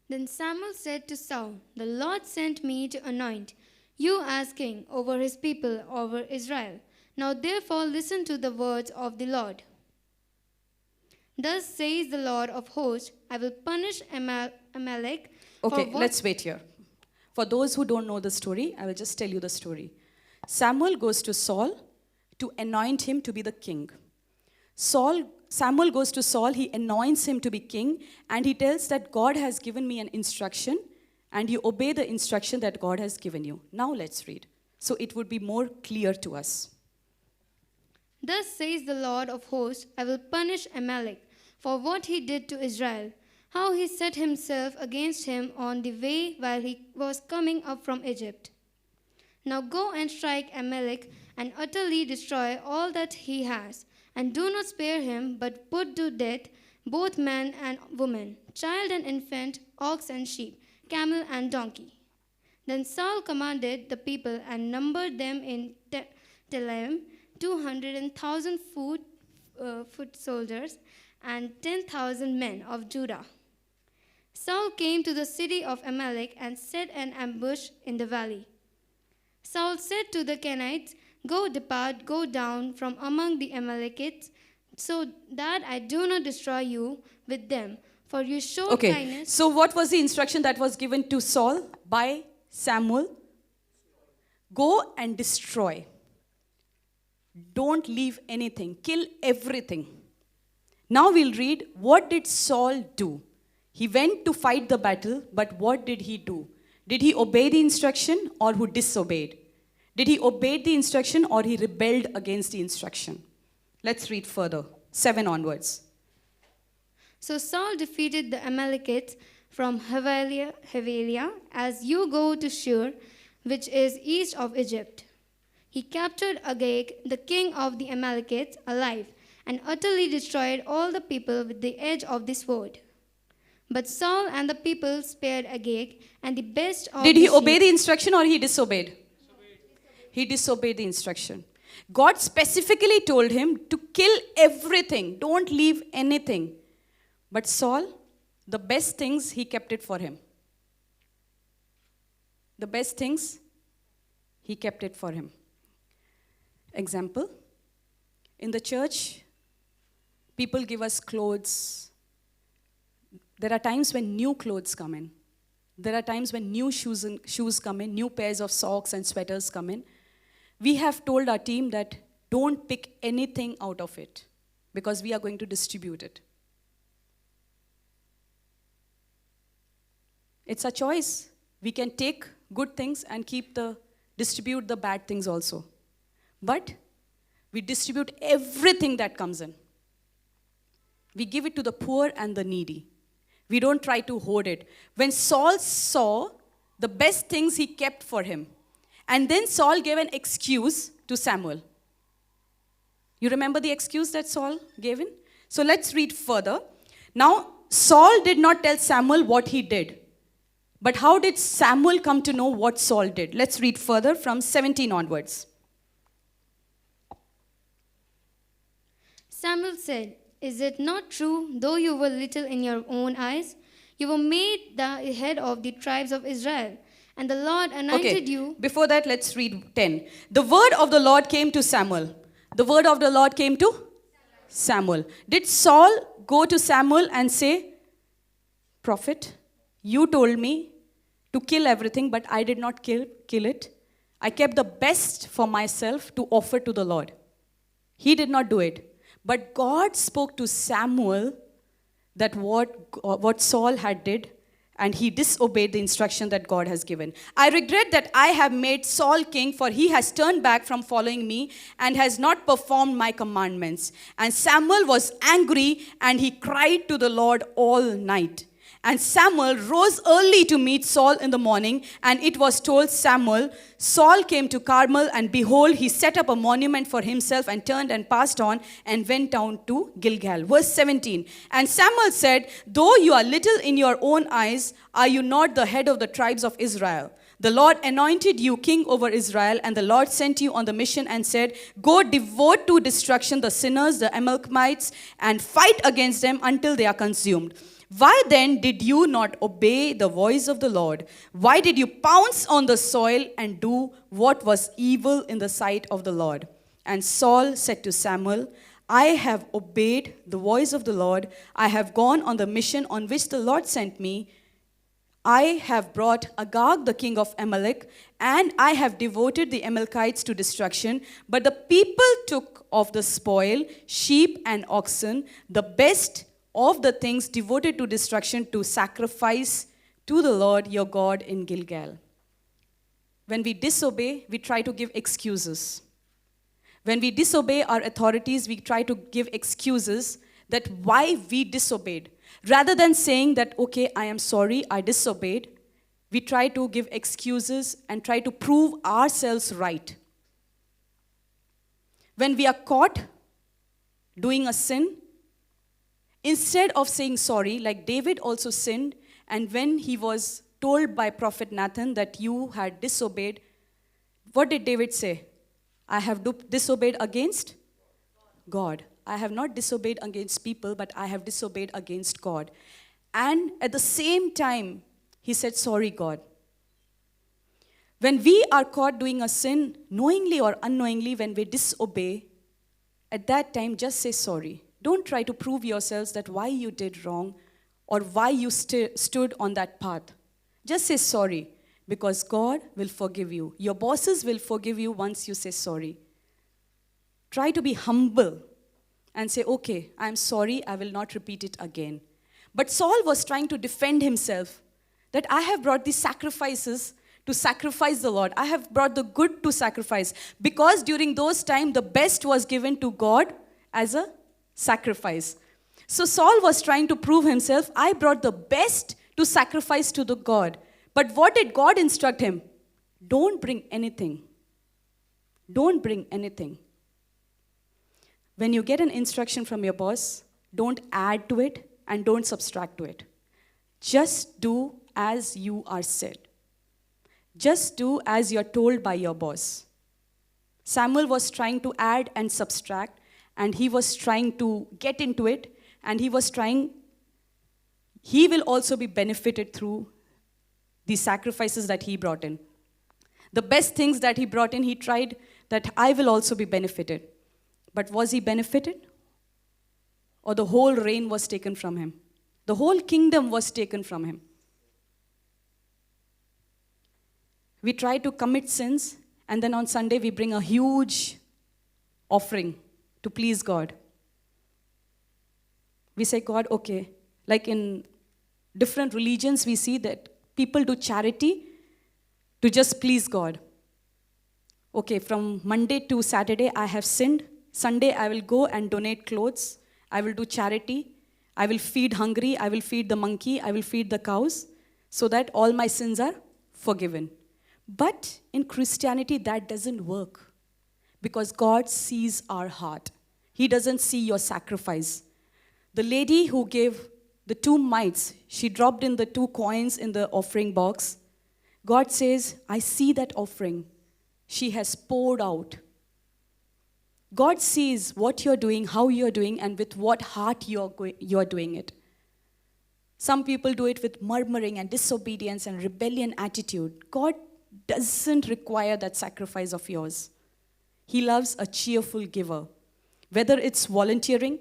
Then Samuel said to Saul, "The Lord sent me to anoint you as king over his people, over Israel. Now therefore listen to the words of the Lord. Thus says the Lord of hosts, I will punish Amalek Okay, for what..." let's wait here. For those who don't know the story, I will just tell you the story. Samuel goes to Saul to anoint him to be the king. Samuel goes to Saul, he anoints him to be king, and he tells that God has given me an instruction, and you obey the instruction that God has given you. Now let's read, so it would be more clear to us. Thus says the Lord of hosts, I will punish Amalek for what he did to Israel, how he set himself against him on the way while he was coming up from Egypt. Now go and strike Amalek and utterly destroy all that he has, and do not spare him, but put to death both man and woman, child and infant, ox and sheep, camel and donkey. Then Saul commanded the people and numbered them in Telaim, 200,000 foot soldiers and 10,000 men of Judah. Saul came to the city of Amalek and set an ambush in the valley. Saul said to the Kenites, "Go, depart, go down from among the Amalekites, so that I do not destroy you with them. For you showed kindness." So what was the instruction that was given to Saul by Samuel? Go and destroy. Don't leave anything. Kill everything. Now we'll read, what did Saul do? He went to fight the battle, but what did he do? Did he obey the instruction or who disobeyed? Did he obey the instruction or he rebelled against the instruction? Let's read further, 7 onwards. So Saul defeated the Amalekites from Havilah as you go to Shur, which is east of Egypt. He captured Agag, the king of the Amalekites, alive, and utterly destroyed all the people with the edge of the sword. But Saul and the people spared Agag and the best of Did the he obey sheep. the instruction or he disobeyed? He disobeyed the instruction. God specifically told him to kill everything. Don't leave anything. But Saul, the best things, he kept it for him. The best things, he kept it for him. Example, in the church, people give us clothes. There are times when new clothes come in. There are times when new shoes come in, new pairs of socks and sweaters come in. We have told our team that don't pick anything out of it because we are going to distribute it. It's a choice. We can take good things and distribute the bad things also. But we distribute everything that comes in. We give it to the poor and the needy. We don't try to hoard it. When Saul saw the best things, he kept for him. And then Saul gave an excuse to Samuel. You remember the excuse that Saul gave in? So let's read further. Now, Saul did not tell Samuel what he did. But how did Samuel come to know what Saul did? Let's read further from 17 onwards. Samuel said, "Is it not true, though you were little in your own eyes, you were made the head of the tribes of Israel, and the Lord anointed you..." Before that, let's read 10. The word of the Lord came to Samuel. The word of the Lord came to Samuel. Did Saul go to Samuel and say, "Prophet, you told me to kill everything, but I did not kill it. I kept the best for myself to offer to the Lord"? He did not do it. But God spoke to Samuel that what Saul had did, and he disobeyed the instruction that God has given. "I regret that I have made Saul king, for he has turned back from following me and has not performed my commandments." And Samuel was angry, and he cried to the Lord all night. And Samuel rose early to meet Saul in the morning, and it was told Samuel, Saul came to Carmel, and behold, he set up a monument for himself and turned and passed on and went down to Gilgal. Verse 17, and Samuel said, "Though you are little in your own eyes, are you not the head of the tribes of Israel? The Lord anointed you king over Israel, and the Lord sent you on the mission and said, go devote to destruction the sinners, the Amalekites, and fight against them until they are consumed. Why then did you not obey the voice of the Lord? Why did you pounce on the soil and do what was evil in the sight of the Lord? And Saul said to Samuel, I have obeyed the voice of the Lord. I have gone on the mission on which the Lord sent me. I have brought Agag, the king of Amalek, and I have devoted the Amalekites to destruction. But the people took of the spoil, sheep and oxen, the best of the things devoted to destruction, to sacrifice to the Lord your God in Gilgal. When we disobey, we try to give excuses. When we disobey our authorities, we try to give excuses that why we disobeyed. Rather than saying that, okay, I am sorry, I disobeyed, we try to give excuses and try to prove ourselves right. When we are caught doing a sin, instead of saying sorry, like David also sinned, and when he was told by prophet Nathan that you had disobeyed, what did David say? I have disobeyed against God. I have not disobeyed against people, but I have disobeyed against God. And at the same time, he said, sorry, God. When we are caught doing a sin, knowingly or unknowingly, when we disobey, at that time, just say sorry. Don't try to prove yourselves that why you did wrong or why you stood on that path. Just say sorry, because God will forgive you. Your bosses will forgive you once you say sorry. Try to be humble and say, okay, I'm sorry, I will not repeat it again. But Saul was trying to defend himself, that I have brought these sacrifices to sacrifice the Lord. I have brought the good to sacrifice. Because during those times, the best was given to God as a sacrifice. So Saul was trying to prove himself, I brought the best to sacrifice to the God. But what did God instruct him? Don't bring anything. Don't bring anything. When you get an instruction from your boss, don't add to it and don't subtract to it. Just do as you are said. Just do as you're told by your boss. Samuel was trying to add and subtract, and he was trying to get into it, and he will also be benefited through the sacrifices that he brought in. The best things that he brought in, he tried that I will also be benefited. But was he benefited? Or the whole reign was taken from him? The whole kingdom was taken from him. We try to commit sins, and then on Sunday we bring a huge offering to please God. We say, God, okay. Like in different religions, we see that people do charity to just please God. Okay, from Monday to Saturday, I have sinned. Sunday, I will go and donate clothes. I will do charity. I will feed hungry. I will feed the monkey. I will feed the cows, so that all my sins are forgiven. But in Christianity, that doesn't work, because God sees our heart. He doesn't see your sacrifice. The lady who gave the 2 mites, she dropped in the 2 coins in the offering box. God says, I see that offering. She has poured out. God sees what you're doing, how you're doing, and with what heart you're doing it. Some people do it with murmuring and disobedience and rebellion attitude. God doesn't require that sacrifice of yours. He loves a cheerful giver. Whether it's volunteering,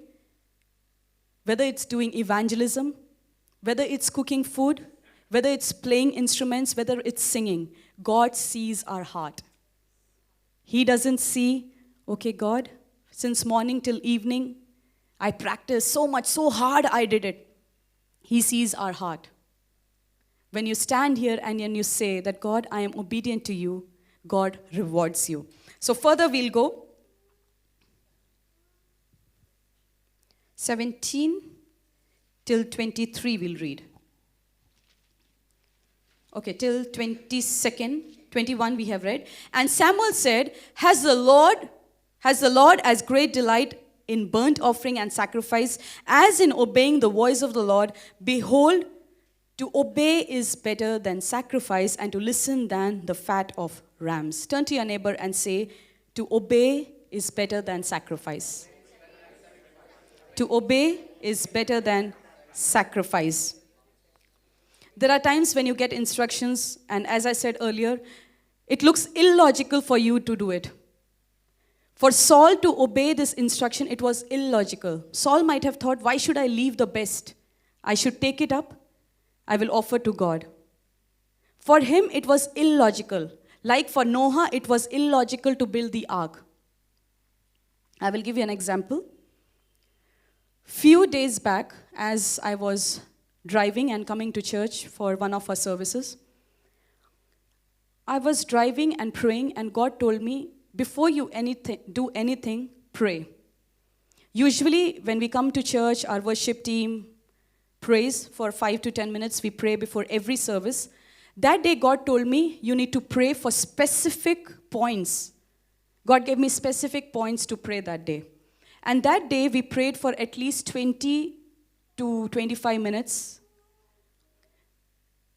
whether it's doing evangelism, whether it's cooking food, whether it's playing instruments, whether it's singing, God sees our heart. He doesn't see, okay, God, since morning till evening, I practiced so much, so hard I did it. He sees our heart. When you stand here and then you say that, God, I am obedient to you, God rewards you. So further we'll go. 17 till 23 we'll read. Okay, till 21 we have read. And Samuel said, Has the Lord as great delight in burnt offering and sacrifice as in obeying the voice of the Lord? Behold, To obey is better than sacrifice, and to listen than the fat of rams. Turn to your neighbor and say, to obey is better than sacrifice. To obey is better than sacrifice. There are times when you get instructions, and as I said earlier, it looks illogical for you to do it. For Saul to obey this instruction, it was illogical. Saul might have thought, why should I leave the best? I should take it up. I will offer to God. For him, it was illogical. Like for Noah, it was illogical to build the ark. I will give you an example. Few days back, as I was driving and coming to church for one of our services, I was driving and praying, and God told me, before you do anything, pray. Usually, when we come to church, our worship team prays for 5 to 10 minutes. We pray before every service. That day, God told me, you need to pray for specific points. God gave me specific points to pray that day. And that day, we prayed for at least 20 to 25 minutes.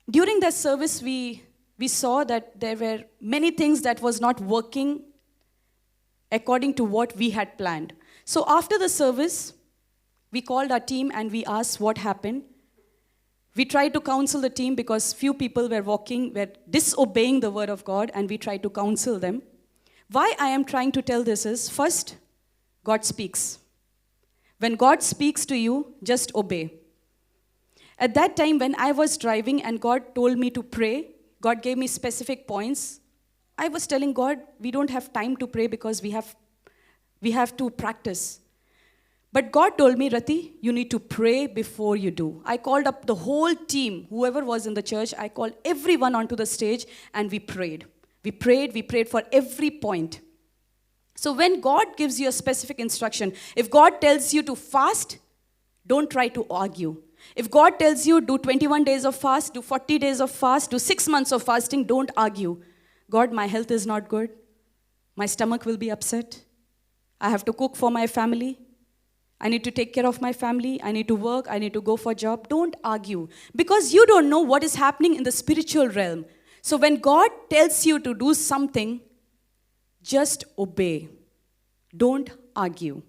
During that service, we saw that there were many things that was not working according to what we had planned. So after the service, we called our team and we asked what happened. We tried to counsel the team because few people were disobeying the word of God, and we tried to counsel them. Why I am trying to tell this is, first, God speaks. When God speaks to you, just obey. At that time, when I was driving and God told me to pray, God gave me specific points. I was telling God, we don't have time to pray because we have to practice. But God told me, Rati, you need to pray before you do. I called up the whole team, whoever was in the church. I called everyone onto the stage and we prayed. We prayed for every point. So when God gives you a specific instruction, if God tells you to fast, don't try to argue. If God tells you do 21 days of fast, do 40 days of fast, do 6 months of fasting, don't argue. God, my health is not good. My stomach will be upset. I have to cook for my family. I need to take care of my family. I need to work. I need to go for a job. Don't argue, because you don't know what is happening in the spiritual realm. So when God tells you to do something, just obey. Don't argue.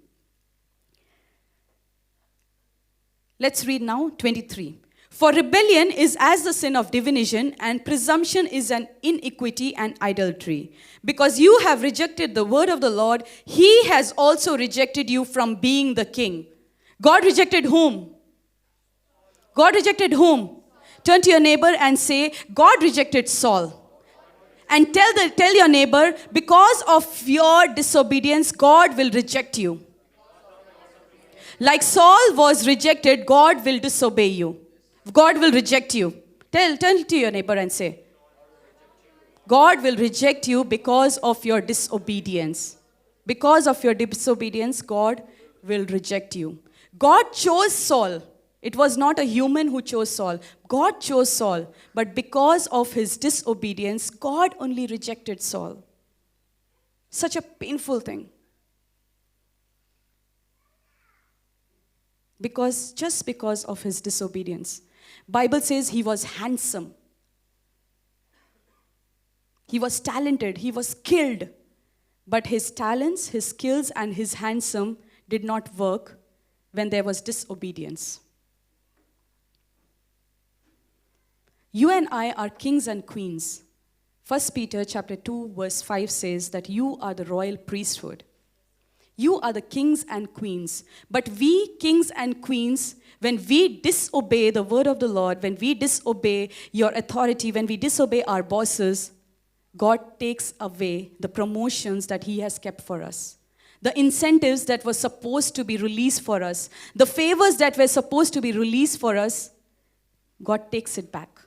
Let's read now 23. For rebellion is as the sin of divination, and presumption is an iniquity and idolatry. Because you have rejected the word of the Lord, he has also rejected you from being the king. God rejected whom? God rejected whom? Turn to your neighbor and say, God rejected Saul. And tell your neighbor, because of your disobedience, God will reject you. Like Saul was rejected, God will disobey you. God will reject you. Tell to your neighbor and say, God will reject you because of your disobedience. Because of your disobedience, God will reject you. God chose Saul. It was not a human who chose Saul. God chose Saul. But because of his disobedience, God only rejected Saul. Such a painful thing. Just because of his disobedience. Bible says he was handsome. He was talented. He was skilled. But his talents, his skills, and his handsome did not work when there was disobedience. You and I are kings and queens. 1 Peter chapter 2 verse 5 says that you are the royal priesthood. You are the kings and queens. But we, kings and queens, when we disobey the word of the Lord, when we disobey your authority, when we disobey our bosses, God takes away the promotions that he has kept for us. The incentives that were supposed to be released for us, the favors that were supposed to be released for us, God takes it back.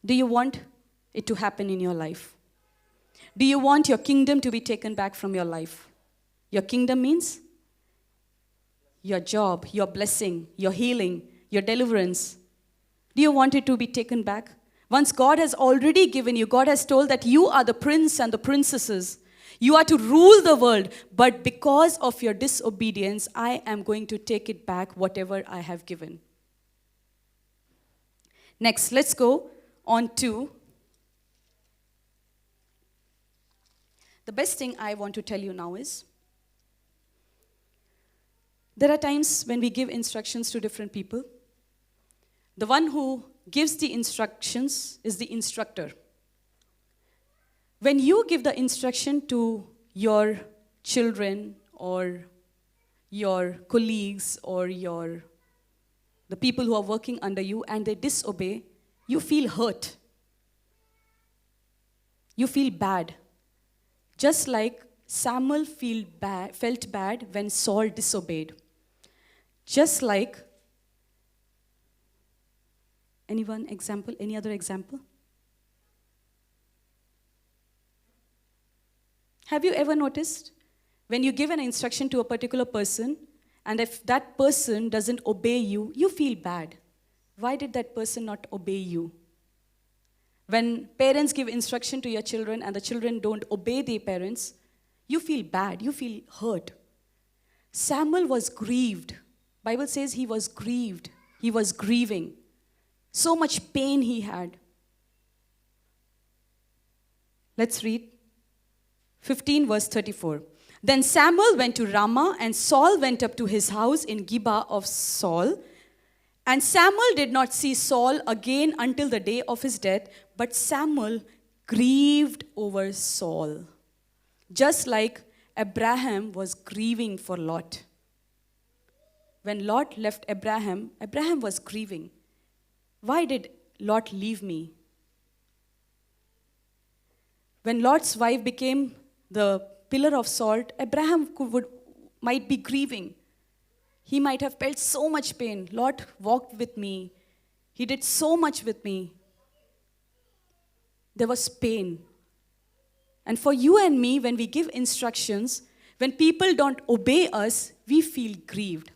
Do you want it to happen in your life? Do you want your kingdom to be taken back from your life? Your kingdom means your job, your blessing, your healing, your deliverance. Do you want it to be taken back? Once God has already given you, God has told that you are the prince and the princesses. You are to rule the world. But because of your disobedience, I am going to take it back, whatever I have given. Next, let's go on to the best thing I want to tell you now is, there are times when we give instructions to different people. The one who gives the instructions is the instructor. When you give the instruction to your children or your colleagues or the people who are working under you and they disobey, you feel hurt. You feel bad. Just like Samuel felt bad when Saul disobeyed. Just like, any other example? Have you ever noticed when you give an instruction to a particular person and if that person doesn't obey you, you feel bad. Why did that person not obey you? When parents give instruction to your children and the children don't obey their parents, you feel bad, you feel hurt. Samuel was grieved. Bible says he was grieved. He was grieving. So much pain he had. Let's read 15 verse 34. Then Samuel went to Ramah, and Saul went up to his house in Gibeah of Saul. And Samuel did not see Saul again until the day of his death, but Samuel grieved over Saul. Just like Abraham was grieving for Lot. When Lot left Abraham, Abraham was grieving. Why did Lot leave me? When Lot's wife became the pillar of salt, Abraham might be grieving. He might have felt so much pain. Lot walked with me. He did so much with me. There was pain. And for you and me, when we give instructions, when people don't obey us, we feel grieved.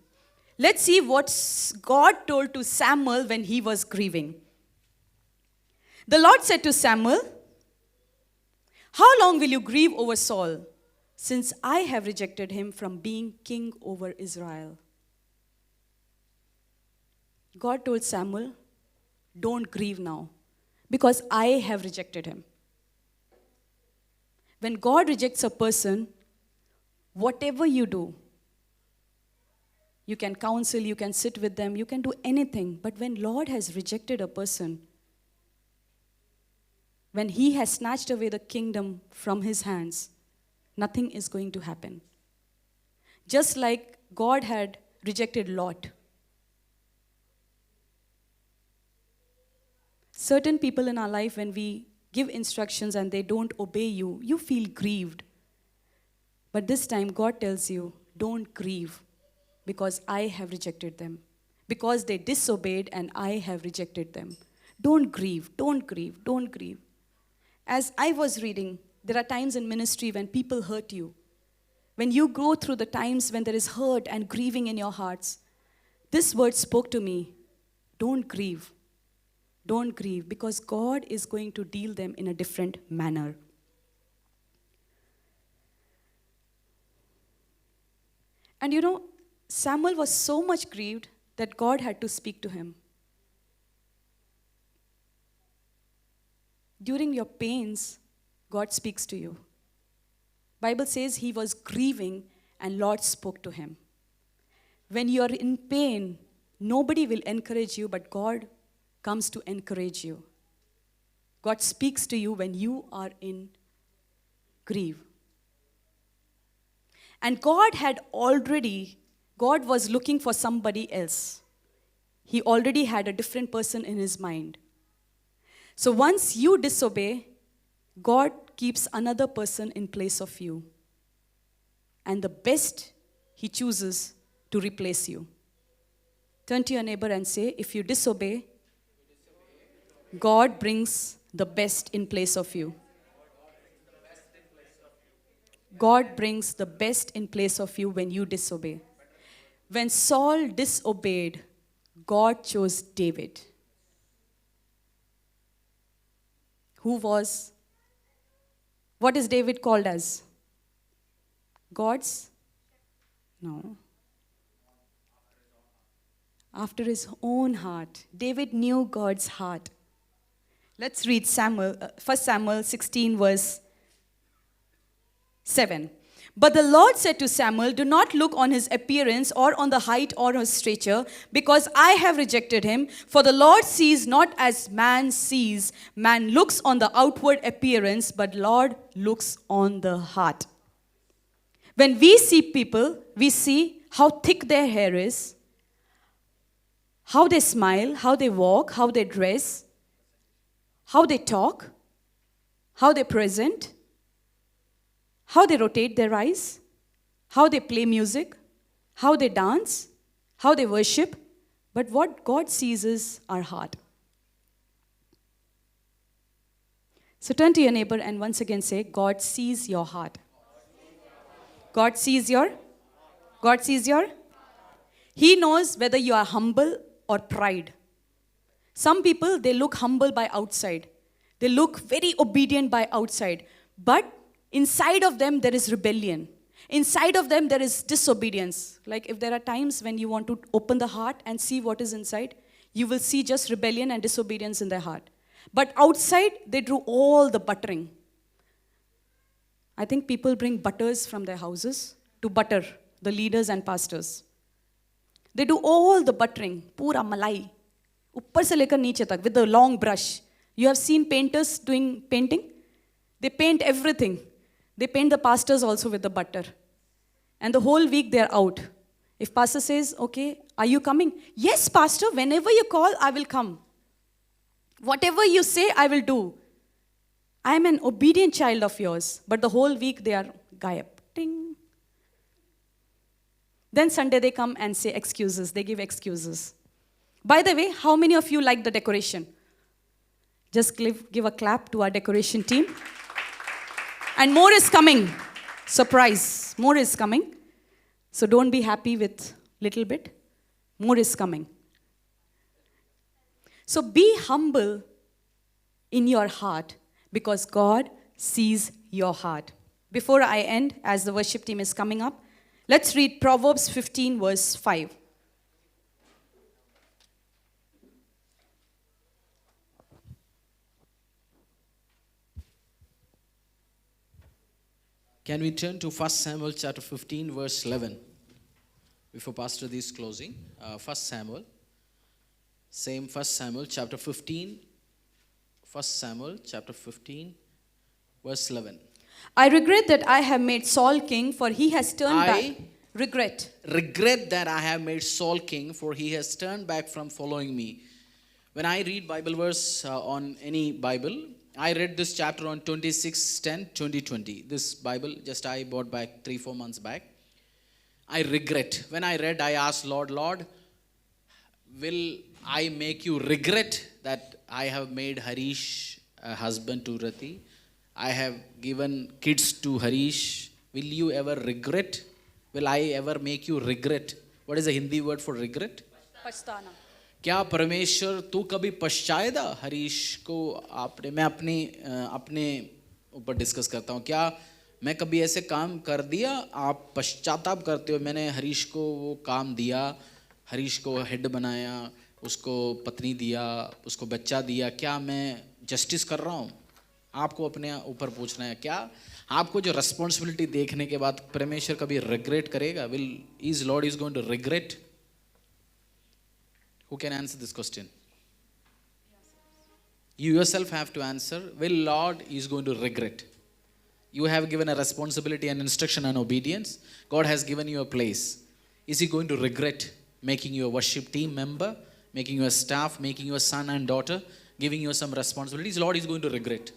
Let's see what God told to Samuel when he was grieving. The Lord said to Samuel, "How long will you grieve over Saul, since I have rejected him from being king over Israel?" God told Samuel, don't grieve now, because I have rejected him. When God rejects a person, whatever you do, you can counsel, you can sit with them, you can do anything. But when Lord has rejected a person, when he has snatched away the kingdom from his hands, nothing is going to happen. Just like God had rejected Lot. Certain people in our life, when we give instructions and they don't obey you, you feel grieved. But this time God tells you, don't grieve, because I have rejected them. Because they disobeyed and I have rejected them. Don't grieve, don't grieve, don't grieve. As I was reading, there are times in ministry when people hurt you. When you go through the times when there is hurt and grieving in your hearts, this word spoke to me, don't grieve. Don't grieve, because God is going to deal them in a different manner. And you know, Samuel was so much grieved that God had to speak to him. During your pains, God speaks to you. Bible says he was grieving and Lord spoke to him. When you are in pain, nobody will encourage you, but God comes to encourage you. God speaks to you when you are in grief. And God was looking for somebody else. He already had a different person in his mind. So once you disobey, God keeps another person in place of you. And the best he chooses to replace you. Turn to your neighbor and say, if you disobey, God brings the best in place of you. God brings the best in place of you when you disobey. When Saul disobeyed, God chose David. What is David called as? God's? No. After his own heart. David knew God's heart. Let's read 1 Samuel 16 verse 7. But the Lord said to Samuel, do not look on his appearance or on the height or his stature, because I have rejected him. For the Lord sees not as man sees. Man looks on the outward appearance, but Lord looks on the heart. When we see people, we see how thick their hair is, how they smile, how they walk, how they dress, how they talk, how they present, how they rotate their eyes, how they play music, how they dance, how they worship. But what God sees is our heart. So turn to your neighbor and once again say, God sees your heart. God sees your? He knows whether you are humble or pride. Some people, they look humble by outside. They look very obedient by outside. But inside of them, there is rebellion. Inside of them, there is disobedience. Like if there are times when you want to open the heart and see what is inside, you will see just rebellion and disobedience in their heart. But outside, they do all the buttering. I think people bring butters from their houses to butter the leaders and pastors. They do all the buttering, pura malai, uppar se lekar niche tak, with the long brush. You have seen painters doing painting? They paint everything. They paint the pastors also with the butter. And the whole week they're out. If pastor says, okay, are you coming? Yes, pastor, whenever you call, I will come. Whatever you say, I will do. I am an obedient child of yours. But the whole week they are gayab. Ting. Then Sunday they come and say excuses. They give excuses. By the way, how many of you like the decoration? Just give a clap to our decoration team. And more is coming. Surprise. More is coming. So don't be happy with little bit. More is coming. So be humble in your heart because God sees your heart. Before I end, as the worship team is coming up, let's read Proverbs 15 verse 5. Can we turn to 1 Samuel chapter 15 verse 11? Before Pastor D is closing. 1 Samuel. Same 1 Samuel chapter 15. 1 Samuel chapter 15 verse 11. I regret that I have made Saul king, for he has turned back. Regret that I have made Saul king, for he has turned back from following me. When I read Bible verse on any Bible, I read this chapter on 26/10/2020. This Bible just I bought back 3-4 months back. I regret. When I read, I asked Lord, will I make you regret that I have made Harish a husband to Rati? I have given kids to Harish. Will you ever regret? Will I ever make you regret? What is the Hindi word for regret? Pachhtana. क्या परमेश्वर तू कभी पश्चाएगा हरीश को आपने मैं अपने ऊपर discuss करता हूँ क्या मैं कभी ऐसे काम कर दिया आप पश्चाताप करते हो मैंने हरीश को वो काम दिया हरीश को हेड बनाया उसको पत्नी दिया उसको बच्चा दिया क्या मैं जस्टिस कर रहा हूँ आपको अपने ऊपर पूछना है क्या आपको जो रिस्पॉन्सिबिलिटी देखने के बाद परमेश्वर कभी रिग्रेट करेगा will is Lord is going to regret Who can answer this question? You yourself have to answer. Will Lord is going to regret? You have given a responsibility and instruction and obedience. God has given you a place. Is He going to regret making you a worship team member, making you a staff, making you a son and daughter, giving you some responsibilities? Lord is going to regret.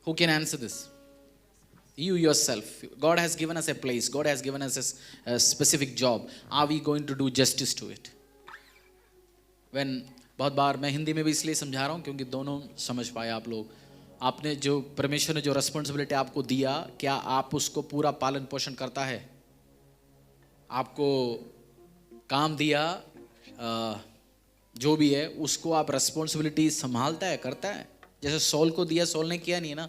Who can answer this? You yourself. God has given us a place. God has given us a specific job. Are we going to do justice to it? When बहुत बार मैं हिंदी में भी इसलिए समझा रहा हूँ क्योंकि दोनों समझ पाए आप लोग आपने जो परमेश्वर ने जो रिस्पॉन्सिबिलिटी आपको दिया क्या आप उसको पूरा पालन पोषण करता है आपको काम दिया जो भी है उसको आप रिस्पॉन्सिबिलिटी संभालता है करता है जैसे सॉल को दिया सॉल ने किया नहीं ना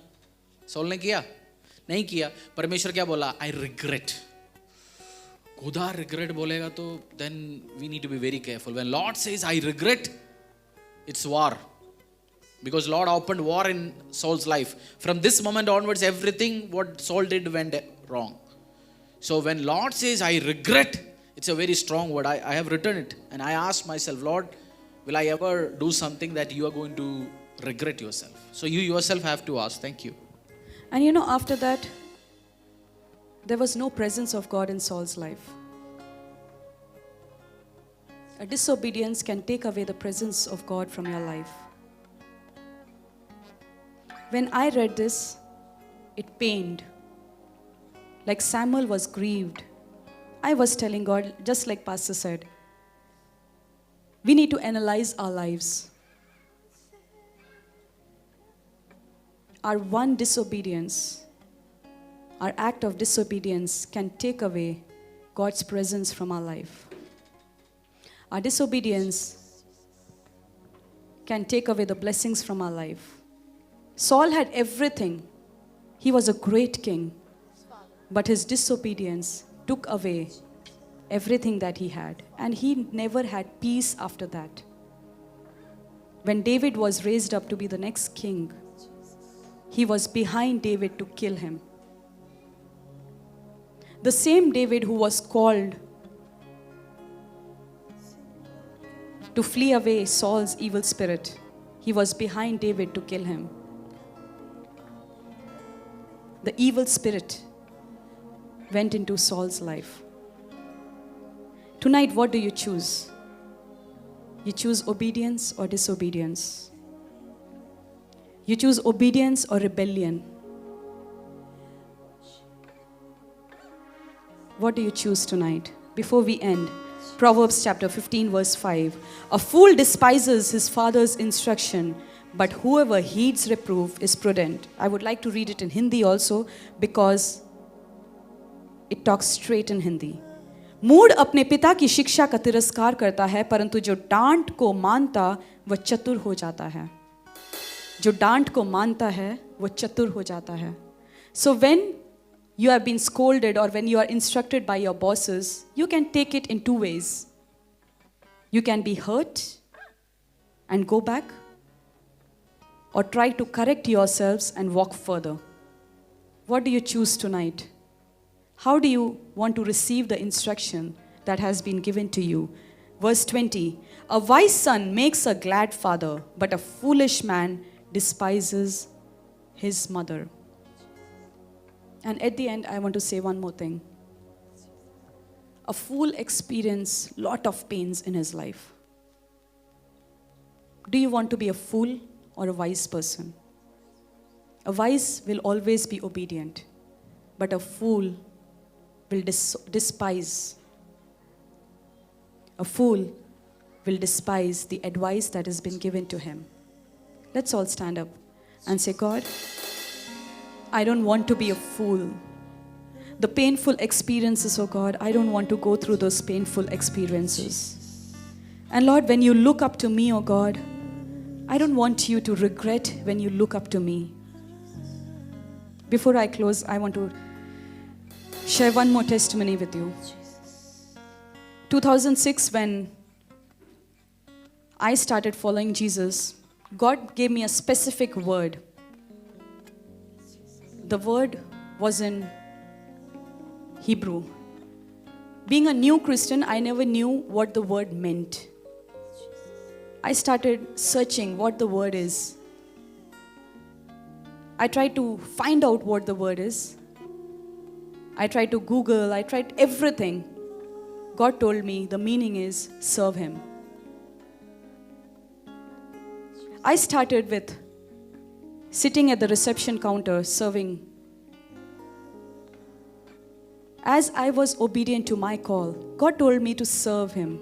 सॉल ने किया नहीं किया, परमेश्वर क्या बोला? I regret. खुदा रिग्रेट बोलेगा तो then we need to be very careful. When Lord says I regret, it's war. Because Lord opened war in Saul's life. From this moment onwards, everything what Saul did went wrong. So when Lord says, I regret, it's a very strong word. I have written it. And I asked myself, Lord, will I ever do something that you are going to regret yourself? So you yourself have to ask. Thank you. And you know, after that, there was no presence of God in Saul's life. A disobedience can take away the presence of God from your life. When I read this, it pained. Like Samuel was grieved. I was telling God, just like Pastor said, we need to analyze our lives. Our one disobedience, our act of disobedience can take away God's presence from our life. Our disobedience can take away the blessings from our life. Saul had everything. He was a great king. But his disobedience took away everything that he had. And he never had peace after that. When David was raised up to be the next king, he was behind David to kill him. The same David who was called to flee away Saul's evil spirit, he was behind David to kill him. The evil spirit went into Saul's life. Tonight, what do you choose? You choose obedience or disobedience. You choose obedience or rebellion. What do you choose tonight? Before we end, Proverbs chapter 15 verse 5. A fool despises his father's instruction, but whoever heeds reproof is prudent. I would like to read it in Hindi also because it talks straight in Hindi. मूढ़ अपने पिता की शिक्षा का तिरस्कार करता है, परंतु जो डांट को मानता वह चतुर हो जाता है. जो डांट को मानता है वह चतुर हो जाता है. So when you have been scolded or when you are instructed by your bosses, you can take it in two ways. You can be hurt and go back, or try to correct yourselves and walk further. What do you choose tonight? How do you want to receive the instruction that has been given to you? Verse 20, a wise son makes a glad father, but a foolish man despises his mother. And at the end, I want to say one more thing. A fool experiences a lot of pains in his life. Do you want to be a fool or a wise person? A wise will always be obedient, but a fool will despise. A fool will despise the advice that has been given to him. Let's all stand up and say, God, I don't want to be a fool. The painful experiences, oh God, I don't want to go through those painful experiences. And Lord, when you look up to me, oh God, I don't want you to regret when you look up to me. Before I close, I want to share one more testimony with you. 2006, when I started following Jesus, God gave me a specific word. The word was in Hebrew. Being a new Christian, I never knew what the word meant. I started searching what the word is. I tried to find out what the word is. I tried to Google, I tried everything. God told me the meaning is serve Him. I started with sitting at the reception counter serving. As I was obedient to my call, God told me to serve Him.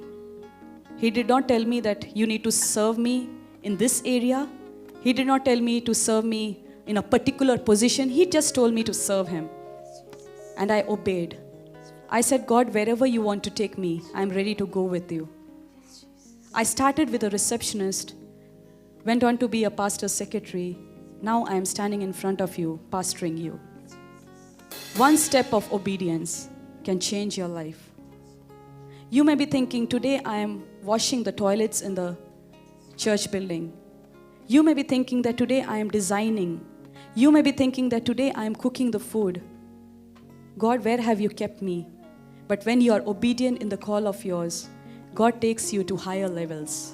He did not tell me that you need to serve me in this area. He did not tell me to serve me in a particular position. He just told me to serve Him. And I obeyed. I said, God, wherever you want to take me, I'm ready to go with you. I started with a receptionist, went on to be a pastor's secretary. Now I am standing in front of you, pastoring you. One step of obedience can change your life. You may be thinking, today I am washing the toilets in the church building. You may be thinking that today I am designing. You may be thinking that today I am cooking the food. God, where have you kept me? But when you are obedient in the call of yours, God takes you to higher levels.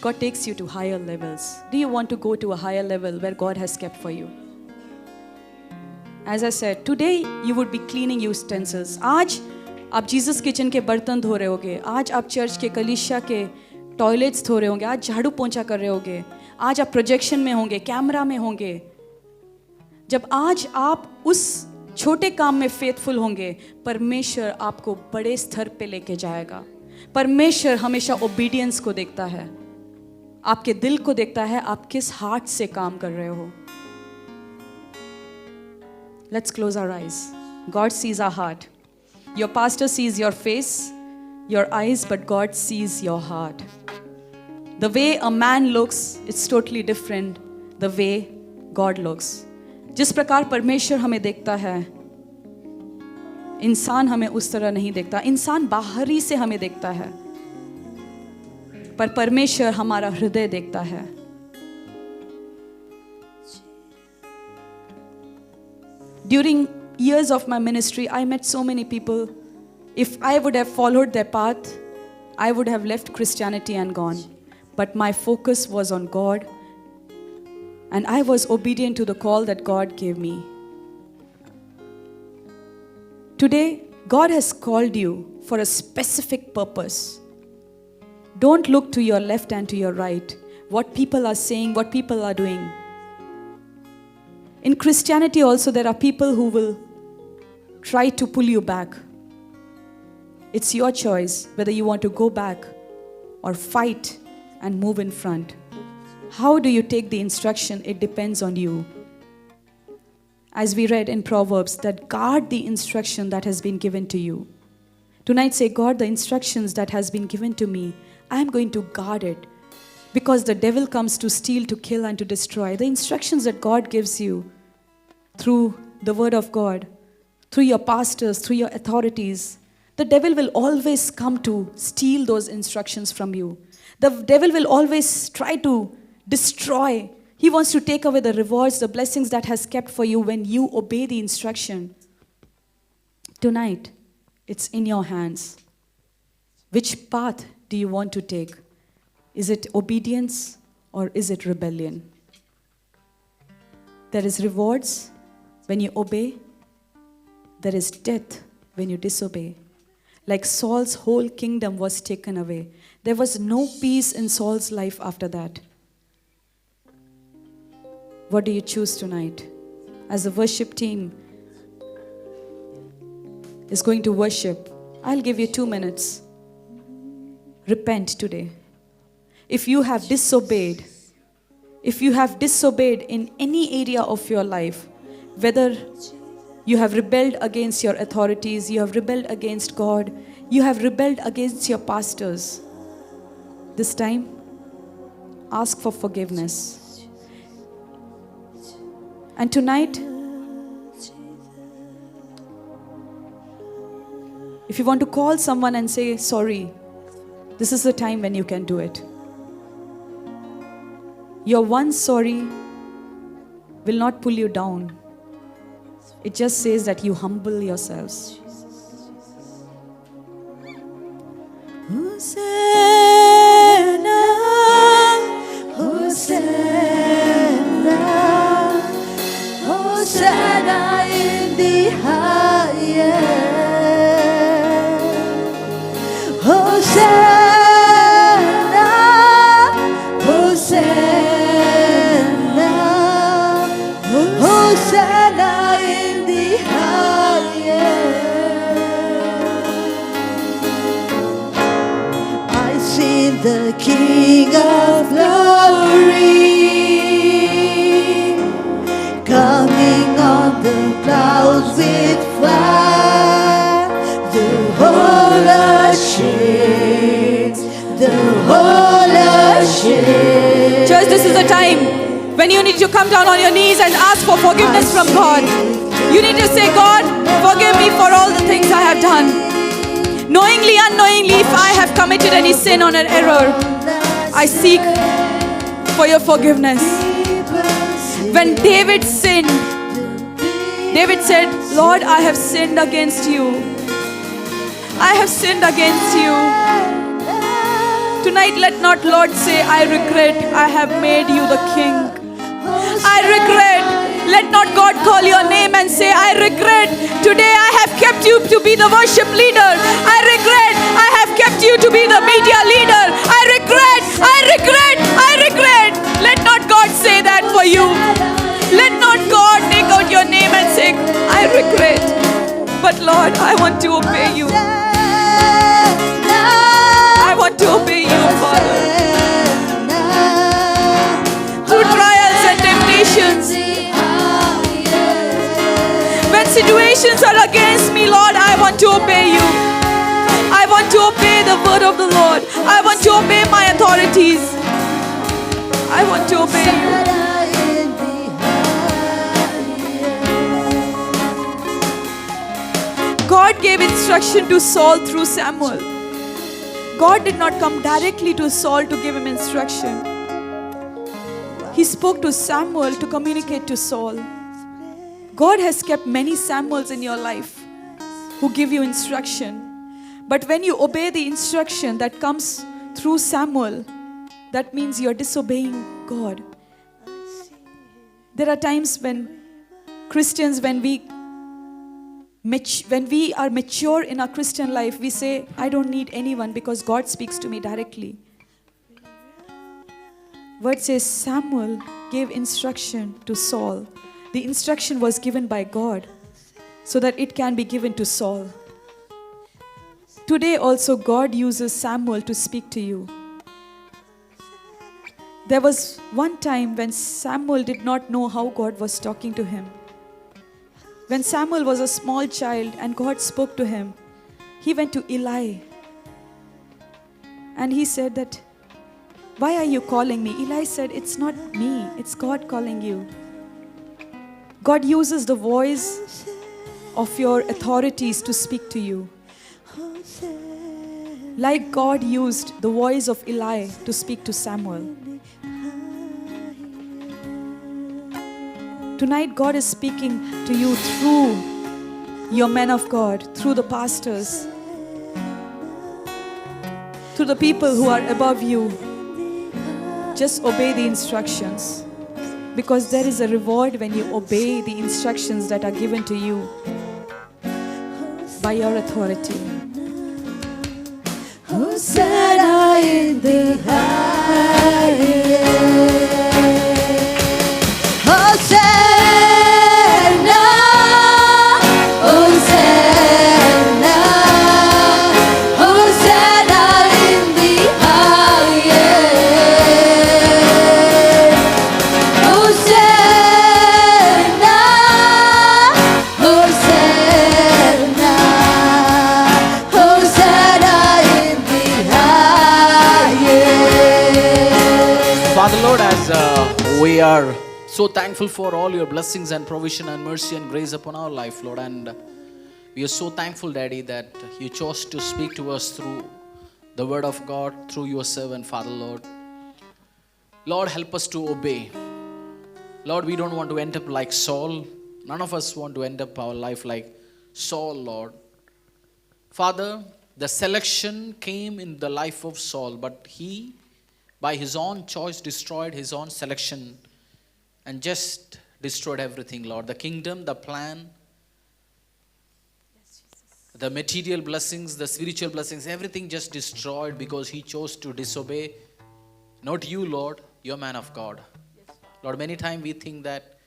God takes you to higher levels. Do you want to go to a higher level where God has kept for you? As I said, today you would be cleaning utensils. आज आप Jesus kitchen के बर्तन धो रहे होगे. आज आप church के कलीसिया के टॉयलेट्स धो रहे होंगे. आज झाड़ू पोंछा कर रहे होगे. आज आप प्रोजेक्शन में होंगे, कैमरा में होंगे. जब आज आप उस छोटे काम में फेथफुल होंगे, परमेश्वर आपको बड़े स्तर पे लेके जाएगा. परमेश्वर हमेशा ओबीडियंस को देखता है, आपके दिल को देखता है, आप किस हार्ट से काम कर रहे हो. Let's close our eyes. God sees our heart. Your pastor sees your face, your eyes, but God sees your heart. The way a man looks, it's totally different the way God looks. जिस प्रकार परमेश्वर हमें देखता है, इंसान हमें उस तरह नहीं देखता. इंसान बाहरी से हमें देखता है, पर परमेश्वर हमारा हृदय देखता है. During years of my ministry, I met so many people. If I would have followed their path, I would have left Christianity and gone. But my focus was on God, and I was obedient to the call that God gave me. Today, God has called you for a specific purpose. Don't look to your left and to your right, what people are saying, what people are doing. In Christianity also, there are people who will try to pull you back. It's your choice whether you want to go back or fight and move in front. How do you take the instruction? It depends on you. As we read in Proverbs, that guard the instruction that has been given to you. Tonight say, God, the instructions that has been given to me, I am going to guard it. Because the devil comes to steal, to kill, and to destroy. The instructions that God gives you through the word of God, through your pastors, through your authorities, the devil will always come to steal those instructions from you. The devil will always try to destroy. He wants to take away the rewards, the blessings that has kept for you when you obey the instruction. Tonight, it's in your hands. Which path do you want to take? Is it obedience or is it rebellion? There is rewards when you obey. There is death when you disobey. Like Saul's whole kingdom was taken away. There was no peace in Saul's life after that. What do you choose tonight? As the worship team is going to worship, I'll give you 2 minutes. Repent today. If you have disobeyed, in any area of your life, whether you have rebelled against your authorities, you have rebelled against God, you have rebelled against your pastors, this time, ask for forgiveness. And tonight, if you want to call someone and say, sorry, this is the time when you can do it. Your one sorry will not pull you down. It just says that you humble yourselves. Hosanna, Hosanna, Hosanna in the highest. Hosanna, Hosanna, Hosanna in the highest. I see the King of Glory coming on the clouds with fire. The whole earth shakes, the whole earth shakes. Church, this is the time when you need to come down on your knees and ask for forgiveness from God. You need to say, God, forgive me for all the things I have done. Knowingly, unknowingly, if I have committed any sin or an error, I seek for your forgiveness. When David sinned, David said, Lord, I have sinned against you. I have sinned against you. Tonight, let not Lord say, I regret I have made you the king. I regret. Let not God call your name and say, I regret. Today I have kept you to be the worship leader. I regret. I have kept you to be the media leader. I regret. I regret. I regret. Let not God say that for you. Let not God take out your name and say, I regret. But Lord, I want to obey you. I want to obey you, Father. Through trials and temptations, when situations are against me, Lord, I want to obey you. I want to obey the word of the Lord. I want to obey my authorities. I want to obey you. God gave instruction to Saul through Samuel. God did not come directly to Saul to give him instruction. He spoke to Samuel to communicate to Saul. God has kept many Samuels in your life who give you instruction. But when you obey the instruction that comes through Samuel, that means you're disobeying God. There are times when Christians, when we are mature in our Christian life, we say, I don't need anyone because God speaks to me directly. Word says Samuel gave instruction to Saul. The instruction was given by God so that it can be given to Saul. Today also God uses Samuel to speak to you. There was one time when Samuel did not know how God was talking to him. When Samuel was a small child and God spoke to him, he went to Eli and he said that, why are you calling me? Eli said, it's not me, it's God calling you. God uses the voice of your authorities to speak to you. Like God used the voice of Eli to speak to Samuel. Tonight God is speaking to you through your men of God, through the pastors, through the people who are above you. Just obey the instructions, because there is a reward when you obey the instructions that are given to you by your authority. Hosanna in the highest. Hosanna, Hosanna, Hosanna in the highest. Hosanna, Hosanna, Hosanna in the highest. Father Lord, as we are so thankful for all your blessings and provision and mercy and grace upon our life, Lord. And we are so thankful, Daddy, that you chose to speak to us through the word of God, through your servant, Father Lord. Lord, help us to obey. Lord, we don't want to end up like Saul. None of us want to end up our life like Saul, Lord. Father, the selection came in the life of Saul, but he, by his own choice, destroyed his own selection and just destroyed everything, Lord. The kingdom, the plan, the material blessings, the spiritual blessings, everything just destroyed because he chose to disobey. Not you, Lord, you're man of God. Lord, many times we think that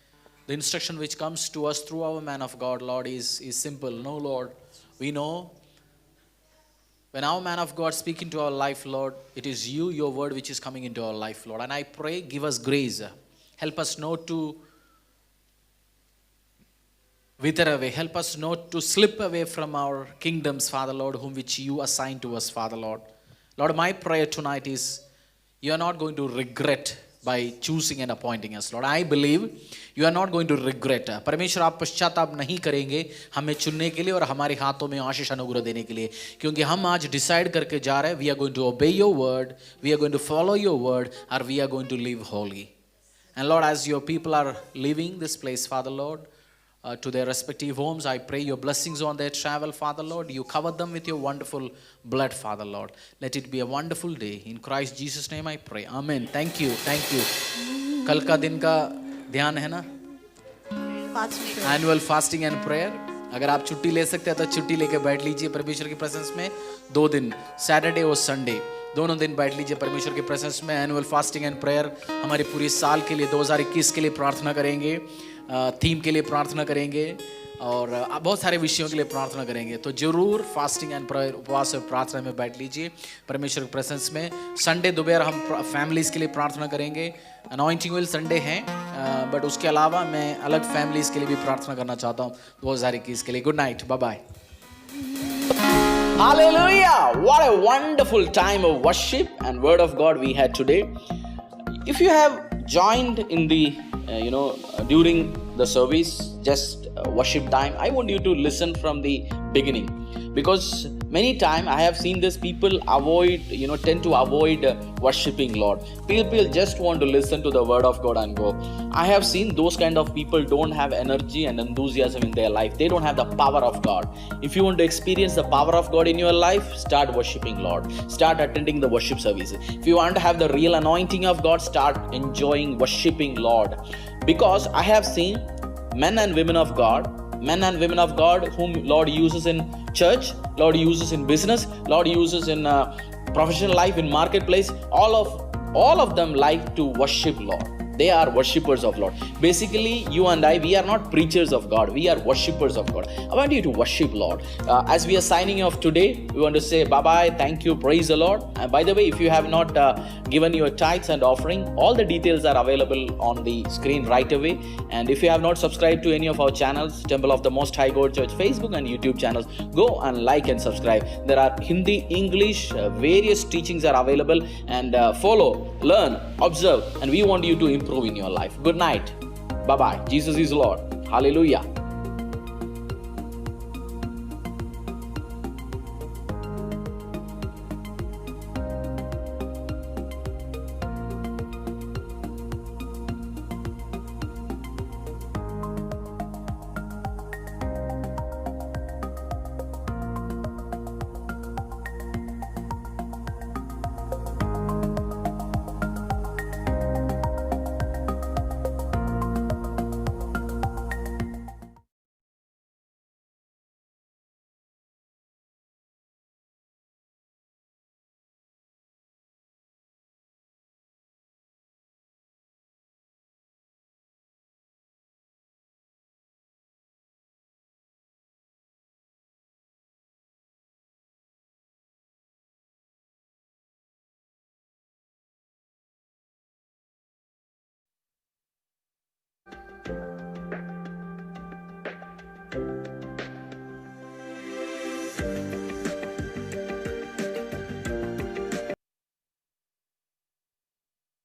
the instruction which comes to us through our man of God, Lord, is simple. No, Lord, we know when our man of God speak into our life, Lord, it is you, your word, which is coming into our life, Lord. And I pray, give us grace. Help us not to wither away. Help us not to slip away from our kingdoms, Father Lord, whom which you assign to us, Father Lord. Lord, my prayer tonight is you are not going to regret by choosing and appointing us, Lord. I believe you are not going to regret. परमेश्वर आप पश्चाताप नहीं करेंगे हमें चुनने के लिए और हमारे हाथों में आशीष अनुग्रह देने के लिए, क्योंकि हम आज डिसाइड करके जा रहे हैं, we are going to obey your word, we are going to follow your word, or we are going to live holy. And Lord, as your people are leaving this place, Father Lord, to their respective homes, I pray your blessings on their travel, Father Lord. You cover them with your wonderful blood, Father Lord. Let it be a wonderful day. In Christ Jesus' name I pray. Amen. Thank you. Thank you. कल का दिन का ध्यान है ना, annual fasting and prayer. अगर आप छुट्टी ले सकते हैं तो छुट्टी लेके बैठ लीजिए परमेश्वर की प्रेजेंस में. 2 दिन, सैटरडे और संडे, दोनों दिन बैठ लीजिए परमेश्वर के प्रेजेंस में. एनुअल फास्टिंग एंड प्रेयर हमारे पूरे साल के लिए 2021 के लिए प्रार्थना करेंगे, थीम के लिए प्रार्थना करेंगे और बहुत सारे विषयों के लिए प्रार्थना करेंगे. तो जरूर फास्टिंग एंड प्रेयर, उपवास और प्रार्थना में बैठ लीजिए परमेश्वर के प्रेजेंस में. संडे दोपहर हम फैमिलीज़ के लिए प्रार्थना करेंगे. अनॉइंटिंग ऑयल संडे है, बट उसके अलावा मैं अलग फैमिलीज़ के लिए भी प्रार्थना करना चाहता हूँ 2021 के लिए. Good night, bye bye. Hallelujah! What a wonderful time of worship and word of God we had today. If you have joined in the during the service, just worship time, I want you to listen from the beginning, because many times I have seen this, people tend to avoid worshiping Lord. People just want to listen to the word of God and go. I have seen those kind of people don't have energy and enthusiasm in their life. They don't have the power of God. If you want to experience the power of God in your life, start worshiping Lord. Start attending the worship services. If you want to have the real anointing of God, start enjoying worshiping Lord. Because I have seen men and women of God whom Lord uses in church, Lord uses in business, Lord uses in professional life, in marketplace. All of them like to worship Lord. They are worshippers of Lord. Basically, you and I, we are not preachers of God. We are worshippers of God. I want you to worship Lord. As we are signing off today, we want to say bye-bye, thank you, praise the Lord. And by the way, if you have not given your tithes and offering, all the details are available on the screen right away. And if you have not subscribed to any of our channels, Temple of the Most High God Church Facebook and YouTube channels, go and like and subscribe. There are Hindi, English, various teachings are available, and follow, learn, observe, and we want you to improve in your life. Good night. Bye-bye. Jesus is Lord. Hallelujah.